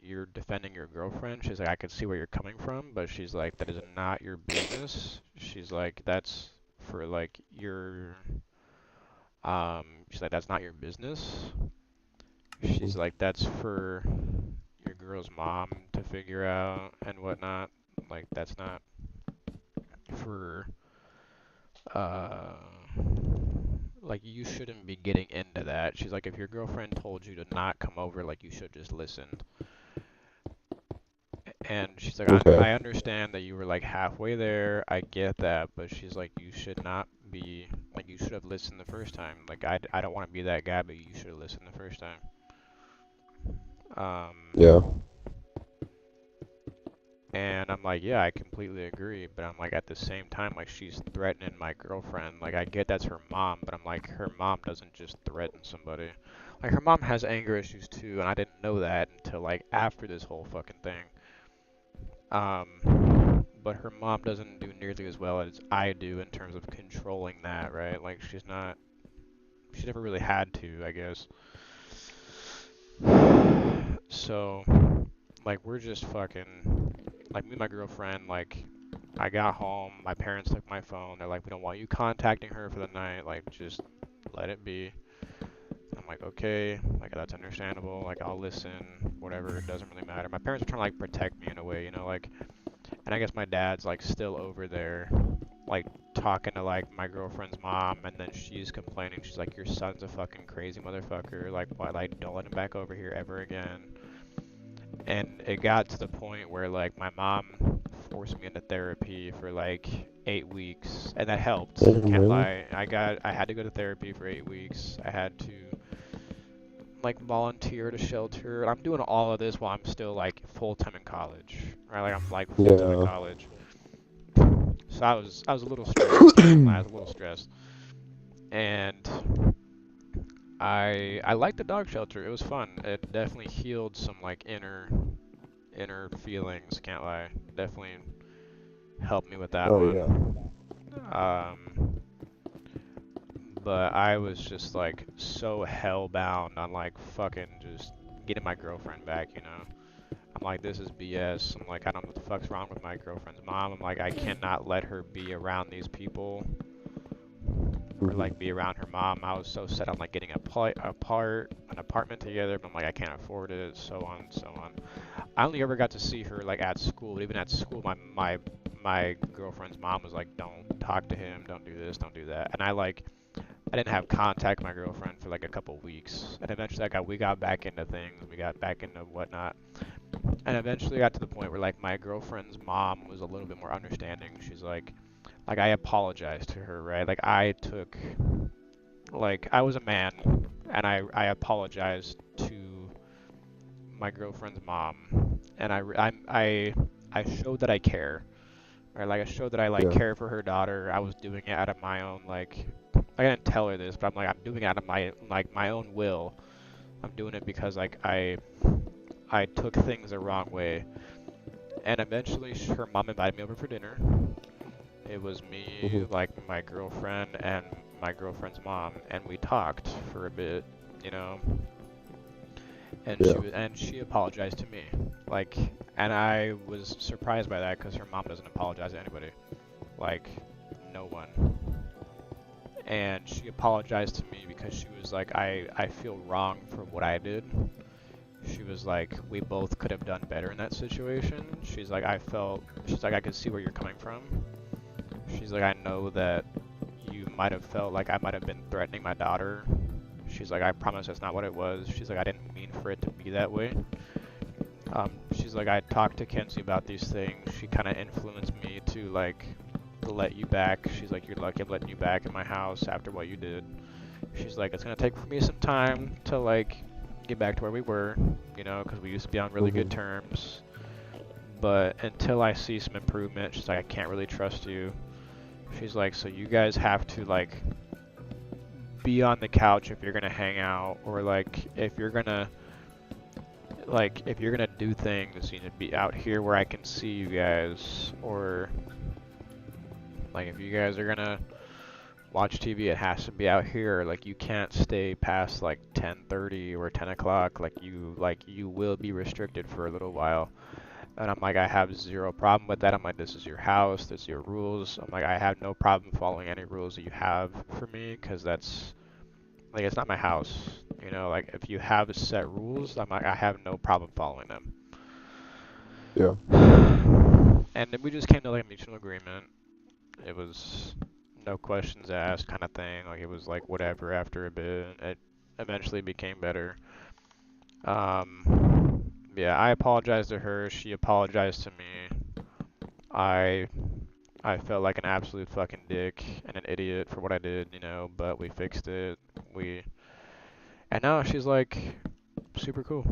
you're defending your girlfriend, she's like, I could see where you're coming from, but she's like, that is not your business. She's like, that's for like your, she's like, that's not your business. She's like, that's for your girl's mom to figure out and whatnot. Like, that's not for, uh, like you shouldn't be getting into that. She's like, if your girlfriend told you to not come over, like you should just listen. And she's like, Okay. I understand that you were like halfway there. I get that, but she's like, you should not be like, you should have listened the first time. Like, I don't want to be that guy, but you should have listened the first time. Yeah. And I'm like, yeah, I completely agree. But I'm like, at the same time, like, she's threatening my girlfriend. Like, I get that's her mom, but I'm like, her mom doesn't just threaten somebody. Like, her mom has anger issues too, and I didn't know that until like after this whole fucking thing. But her mom doesn't do nearly as well as I do in terms of controlling that, right? Like, she never really had to, I guess. So, like, we're just fucking, like, me and my girlfriend, like, I got home, my parents took my phone, they're like, we don't want you contacting her for the night, like, just let it be. I'm like, okay, like, that's understandable, like, I'll listen, whatever, it doesn't really matter. My parents are trying to, like, protect me in a way, you know, like, and I guess my dad's, like, still over there, like, talking to, like, my girlfriend's mom, and then she's complaining, she's like, your son's a fucking crazy motherfucker, like, why, like, don't let him back over here ever again. And it got to the point where like my mom forced me into therapy for like 8 weeks, and that helped. Damn, Can't really? lie. I had to go to therapy for 8 weeks. I had to like volunteer to shelter. I'm doing all of this while I'm still like full time in college. Right? Like I'm like full time in Yeah. college. So I was a little stressed. Can't lie, I was a little stressed. And I liked the dog shelter. It was fun. It definitely healed some like inner feelings, can't lie. Definitely helped me with that Oh yeah. one. Um, but I was just like so hellbound on like fucking just getting my girlfriend back, you know. I'm like, this is BS. I'm like, I don't know what the fuck's wrong with my girlfriend's mom. I'm like, I cannot let her be around these people or Hmm. like be around her mom. I was so set on like getting an apartment together, but I'm like, I can't afford it, so on and so on. I only ever got to see her like at school. But even at school, my girlfriend's mom was like, "Don't talk to him. Don't do this. Don't do that." And I didn't have contact with my girlfriend for like a couple weeks. And eventually, we got back into things. We got back into whatnot. And eventually, got to the point where like my girlfriend's mom was a little bit more understanding. She's like I apologized to her, right? Like I was a man, and I apologized to my girlfriend's mom, and I showed that I care, or like I showed that I like Yeah. care for her daughter. I was doing it out of my own like I didn't tell her this, but I'm doing it out of my own will. I'm doing it because like I took things the wrong way, and eventually her mom invited me over for dinner. It was me, Hmm. like my girlfriend, and my girlfriend's mom, and we talked for a bit, you know. Yeah. And she apologized to me, like, and I was surprised by that because her mom doesn't apologize to anybody, like, no one. And she apologized to me because she was like, I feel wrong for what I did. She was like, we both could have done better in that situation. She's like, I could see where you're coming from. She's like, I know that you might have felt like I might have been threatening my daughter. She's like, I promise that's not what it was. She's like, I didn't mean for it to be that way. She's like, I talked to Kenzie about these things. She kind of influenced me to like to let you back. She's like, you're lucky I'm letting you back in my house after what you did. She's like, it's gonna take for me some time to like get back to where we were, you know, because we used to be on really Hmm. good terms. But until I see some improvement, she's like, I can't really trust you. She's like, so you guys have to like be on the couch if you're gonna hang out, or like if you're gonna do things, you need to be out here where I can see you guys, or like if you guys are gonna watch TV, it has to be out here. Like you can't stay past like 10:30 or 10 o'clock. Like you will be restricted for a little while. And I'm like, I have zero problem with that. I'm like, this is your house, this is your rules. I'm like, I have no problem following any rules that you have for me, because that's like it's not my house. You know, like if you have set rules, I'm like, I have no problem following them. Yeah. And then we just came to like a mutual agreement. It was no questions asked kind of thing. Like it was like whatever after a bit. It eventually became better. Yeah, I apologized to her. She apologized to me. I I felt like an absolute fucking dick and an idiot for what I did, you know, but we fixed it. We and now she's like super cool.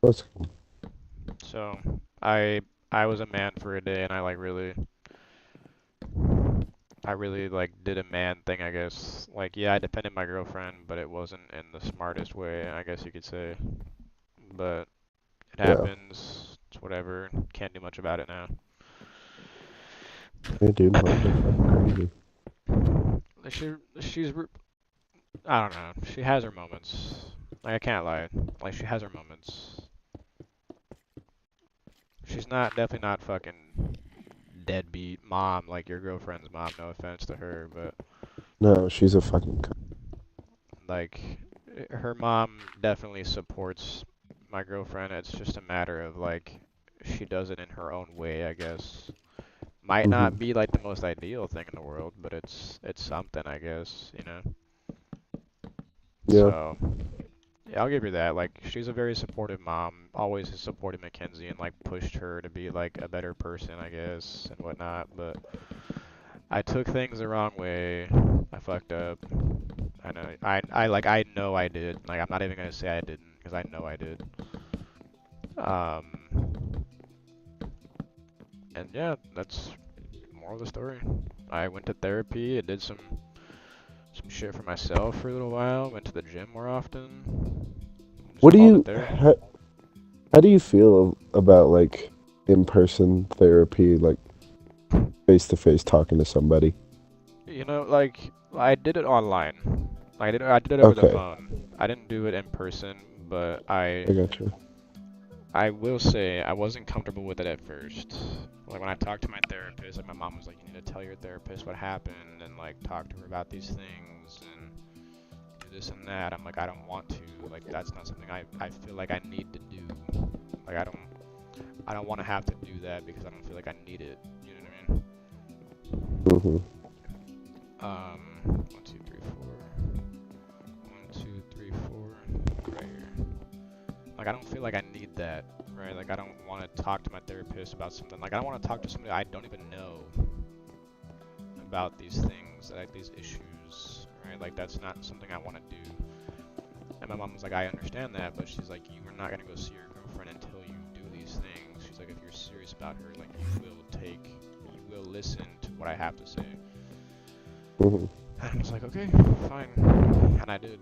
That's So I was a man for a day and I really like did a man thing, I guess. Like yeah, I defended my girlfriend, but it wasn't in the smartest way, I guess you could say. But it yeah. happens. It's whatever. Can't do much about it now. Yeah, dude, moms are fucking crazy. She's I don't know. She has her moments. Like I can't lie. Like she has her moments. She's not definitely not fucking deadbeat mom like your girlfriend's mom. No offense to her, but No, she's a fucking like her mom definitely supports my girlfriend. It's just a matter of like she does it in her own way, I guess. Might hmm not be like the most ideal thing in the world, but it's something, I guess, you know. Yeah. So yeah, I'll give her that. Like, she's a very supportive mom. Always has supported Mackenzie and like pushed her to be like a better person, I guess, and whatnot. But I took things the wrong way. I fucked up. I know. I know I did. Like, I'm not even gonna say I didn't because I know I did. Um, and yeah, that's moral of the story. I went to therapy. I did some shit for myself for a little while. Went to the gym more often. Just What do called it you there. how do you feel about like in-person therapy, like face-to-face talking to somebody? You know, like I did it online. I did it over the Okay, phone. I didn't do it in person, but I got you. I will say I wasn't comfortable with it at first. Like when I talked to my therapist, like my mom was like, "You need to tell your therapist what happened and like talk to her about these things and do this and that." I'm like, "I don't want to. Like that's not something I feel like I need to do. Like I don't want to have to do that because I don't feel like I need it." You know what I mean? hmm 1, 2, 3, 4. 1, 2, 3, 4. Right here. Like I don't feel like I need that, right? Like I don't want to talk to my therapist about something. Like I don't want to talk to somebody I don't even know about these things, like these issues, right? Like that's not something I want to do. And my mom was like, I understand that, but she's like, you are not gonna go see your girlfriend until you do these things. She's like, if you're serious about her, like you will listen to what I have to say. hmm And I was like, okay, fine. And I did.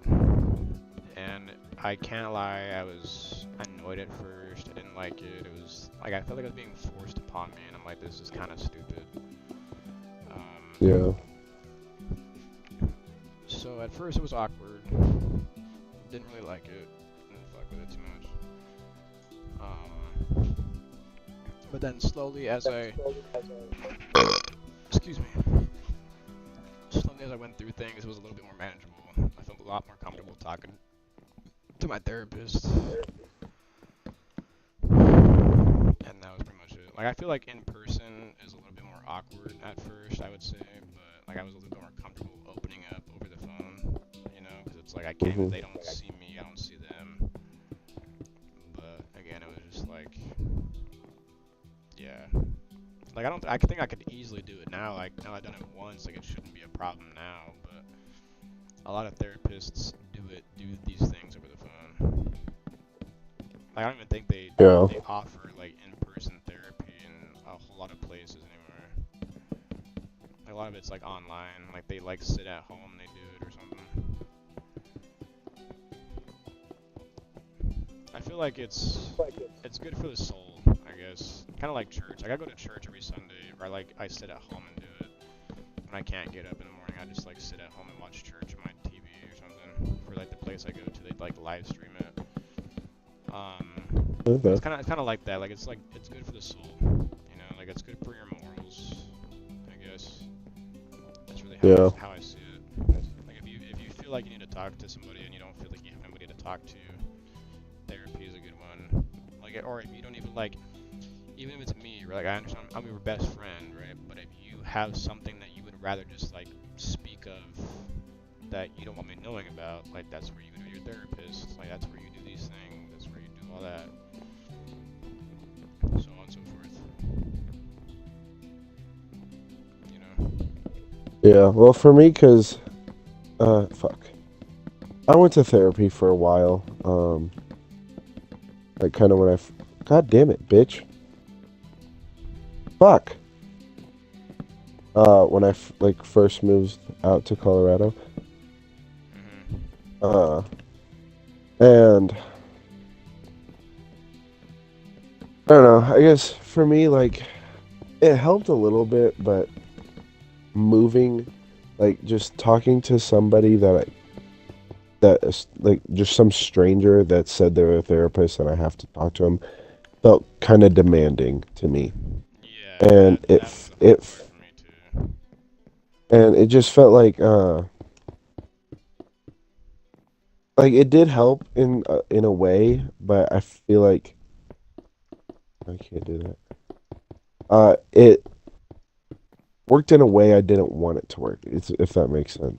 And I can't lie, I was annoyed at first. I didn't like it. It was like I felt like it was being forced upon me, and I'm like, this is kind of stupid. Yeah. So at first it was awkward. Didn't really like it. Didn't fuck with it too much. But then slowly as I, excuse me, slowly as I went through things, it was a little bit more manageable. I felt a lot more comfortable talking to my therapist. And that was pretty much it. Like I feel like in person is a little bit more awkward at first, I would say, but like I was a little bit more comfortable opening up over the phone, you know, because it's like I can't even, hmm they don't see me, I don't see them. But again, it was just like, yeah. Like I think I could easily do it now. Like now I've done it once, like it shouldn't be a problem now. But a lot of therapists do these things over the phone. Like, I don't even think Yeah. they offer like in-person therapy in a whole lot of places anymore. Like, a lot of it's like online. Like they like sit at home, they do it or something. I feel like it's good for the soul, I guess. Kind of like church. Like I go to church every Sunday, or I sit at home and do it. When I can't get up in the morning, I just like sit at home and watch church on my TV or something. For like the place I go to, they like live stream it. Okay. It's kind of like that. Like it's good for the soul, you know. Like it's good for your morals, I guess. That's really Yeah. how I see it. Like if you feel like you need to talk to somebody and you don't feel like you have anybody to talk to, therapy is a good one. Like or if you don't even like, even if it's me, right? Like I understand I'm your best friend, right? But if you have something that you would rather just like speak of that you don't want me knowing about. Like that's where you go to your therapist. Like that's where you do these things. That's where you do all that. So on and so forth. You know. Yeah, well, for me, cause, fuck, I went to therapy for a while. Like kind of when God damn it, bitch, fuck. When like first moved out to Colorado. Mhm. Uh, and I don't know. I guess for me, like, it helped a little bit, but moving, like, just talking to somebody that is like just some stranger that said they're a therapist and I have to talk to them felt kind of demanding to me, Yeah, and that was the hard part for me too. and it just felt like it did help in a way, but I feel like I can't do that. It worked in a way I didn't want it to work. If that makes sense.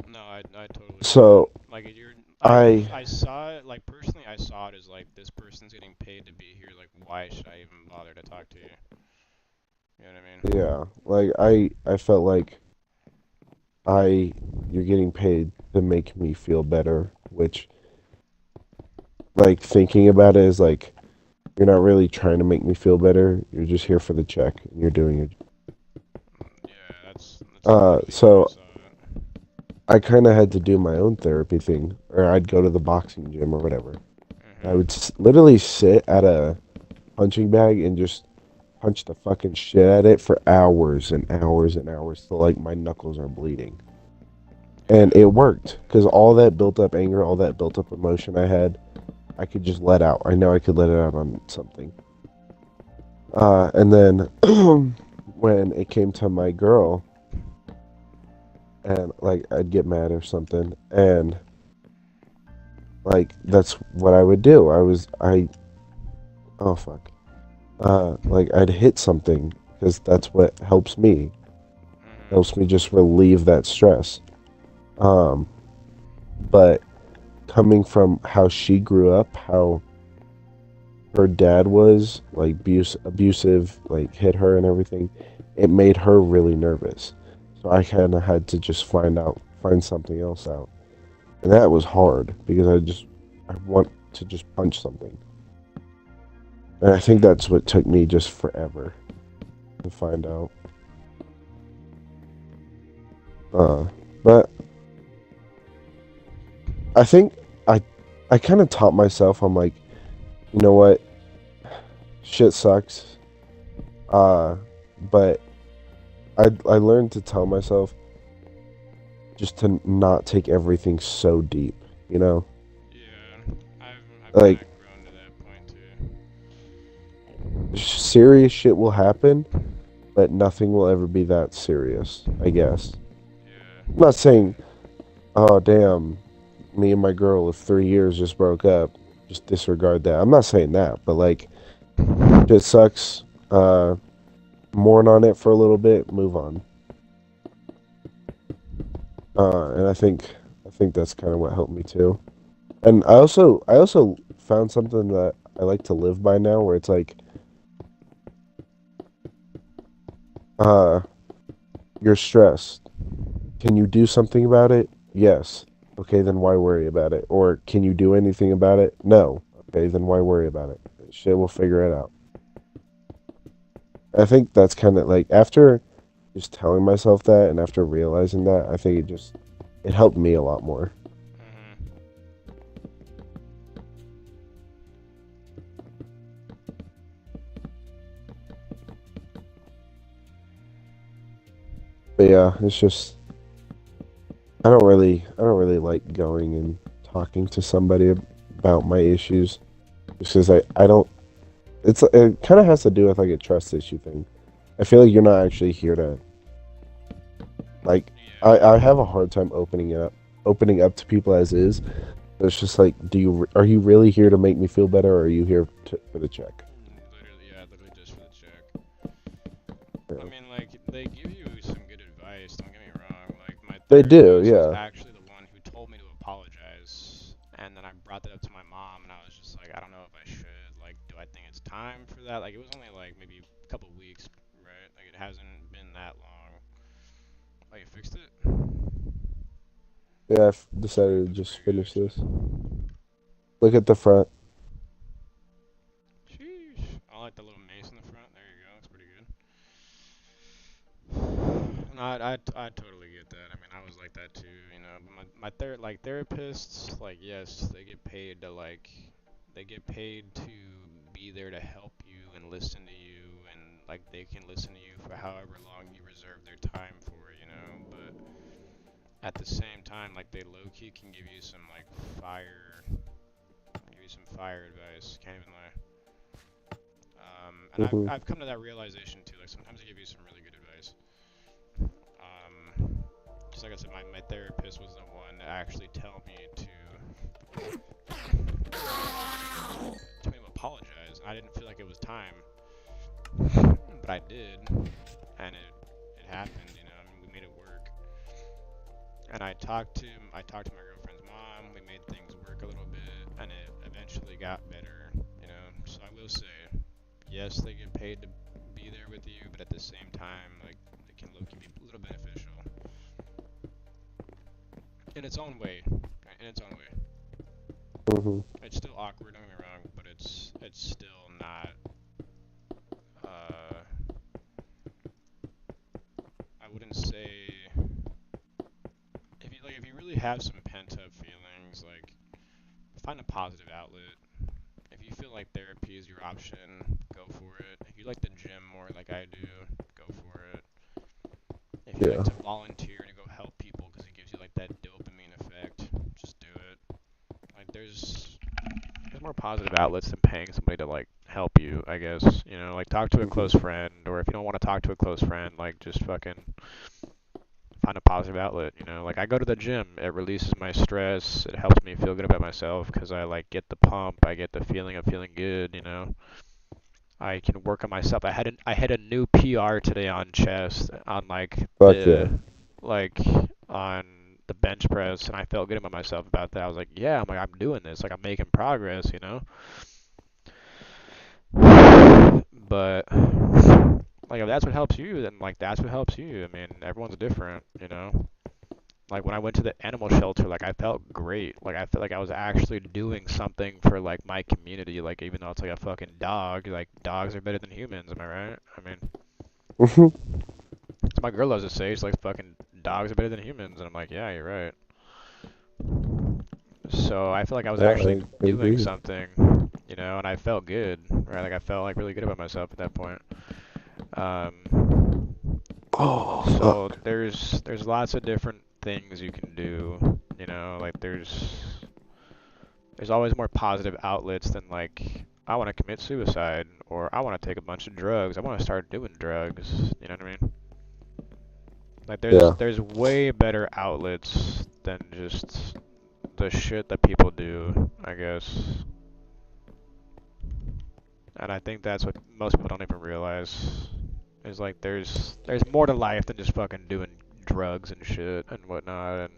No, I totally get it. So Like you're, I I saw it like personally. I saw it as like this person's getting paid to be here. Like why should I even bother to talk to you? You know what I mean? yeah, like I felt like I you're getting paid to make me feel better, which like thinking about it is like you're not really trying to make me feel better. You're just here for the check and you're doing it. Yeah, that's literally how I So saw it. I kind of had to do my own therapy thing, or I'd go to the boxing gym or whatever. I Mhm. would literally sit at a punching bag and just punch the fucking shit at it for hours and hours and hours till like my knuckles are bleeding. And Yeah. it worked because all that built up anger, all that built up emotion I had, I could just let out. I know I could let it out on something. And then when it came to my girl, and like I'd get mad or something, and like that's what I would do. Oh fuck. Like I'd hit something because that's what Mhm. helps me just relieve that stress. Um, but coming from how she grew up, how her dad was like abusive, like hit her and everything, it made her really nervous. So I kind of had to just find something else out, and that was hard because I want to just punch something, and I think Mhm. that's what took me just forever to find out. Uh, but I think I I kind of taught myself. I'm like, you know what, shit sucks. Uh, but I learned to tell myself just to not take everything so deep, you know? Yeah. I've kind Like of grown to that point too. serious shit will happen, but nothing will ever be that serious, I guess. Yeah. I'm not saying, oh damn, me and my girl of 3 years just broke up. Just disregard that. I'm not saying that, but like shit sucks. Uh, mourn on it for a little bit, move on. And I think that's kind of what helped me too. And I also found something that I like to live by now, where it's like, uh, you're stressed. Can you do something about it? Yes. Okay, then why worry about it? Or can you do anything about it? No. Okay, then why worry about it? Shit, we'll figure it out. I think that's kind of like after just telling myself that and after realizing that, I think it helped me a lot more. Mhm. But yeah, it's just I don't really like going and talking to somebody about my issues because I don't it kind of has to do with like a trust issue thing. I feel like you're not actually here to like I Yeah. have a hard time opening up to people as is. It's just like, are you really here to make me feel better, or are you here for the check? Literally, yeah, literally just for the check. I Yeah. mean, like they give you some good advice They do, therapist was yeah. actually the one who told me to apologize, and then I brought that up to my mom, and I was just like, I don't know if I should. Like, do I think it's time for that? Like, it was only like maybe a couple weeks, right? Like, it hasn't been that long. Oh, you fixed it? Yeah, I've decided to Okay, just finish good. this. Look at the front. Sheesh. I like the little mace in the front. There you go. Looks pretty good. No, I totally get that. I mean, I was like that too, you know. But like therapists, like yes, they get paid to they get paid to be there to help you and listen to you, and like they can listen to you for however long you reserve their time for, you know. But at the same time, like they low key can give you some like give you some fire advice. Can't even lie. And Hmm. I've come to that realization too. Like sometimes they give you some really good advice. Um, just like I said, my therapist was the one to actually tell me to apologize. I didn't feel like it was time, but I did, and it happened. You know, I mean, we made it work. And I talked to my girlfriend's mom. We made things work a little bit, and it eventually got better. You know, so I will say, yes, they get paid to be there with you, but at the same time, like it can look be a little beneficial in its own way. Right? In its own way. Hmm. It's still awkward, don't get me wrong, but it's still not. Uh, I wouldn't say if you really have some pent up feelings, like find a positive outlet. If you feel like therapy is your option, go for it. If you like the gym more like I do, go for it. If you like Yeah. to volunteer to go help people because it gives you like that dopamine effect, just do it. Like there's more positive outlets than paying somebody to like help you, I guess. You know, like talk to a Hmm. close friend, or if you don't want to talk to a close friend, like just fucking find a positive outlet. You know, like I go to the gym, it releases my stress, it helps me feel good about myself because I like get the pump, I get the feeling of feeling good. You know, I can work on myself. I had a new PR today on chest, on Fuck yeah. like on the bench press, and I felt good about myself about that. I was like, yeah, I'm doing this, like I'm making progress, you know. But like if that's what helps you, then like that's what helps you. I mean, everyone's different, you know. Like when I went to the animal shelter, like I felt great. Like I felt like I was actually doing something for like my community. Like even though it's like a fucking dog, like dogs are better than humans. Am I right? I mean, Hmm. so my girl loves to say she's like fucking dogs are better than humans, and I'm like, yeah, you're right. So I feel like I was Yeah, actually I doing agree. something, you know, and I felt good, right? Like I felt like really good about myself at that point. Um, Oh so fuck. there's lots of different things you can do, you know, like there's always more positive outlets than like I want to commit suicide or I want to take a bunch of drugs. I want to start doing drugs. You know what I mean? Like Yeah. there's way better outlets than just the shit that people do, I guess. And I think that's what most people don't even realize is like there's more to life than just fucking doing drugs and shit and whatnot.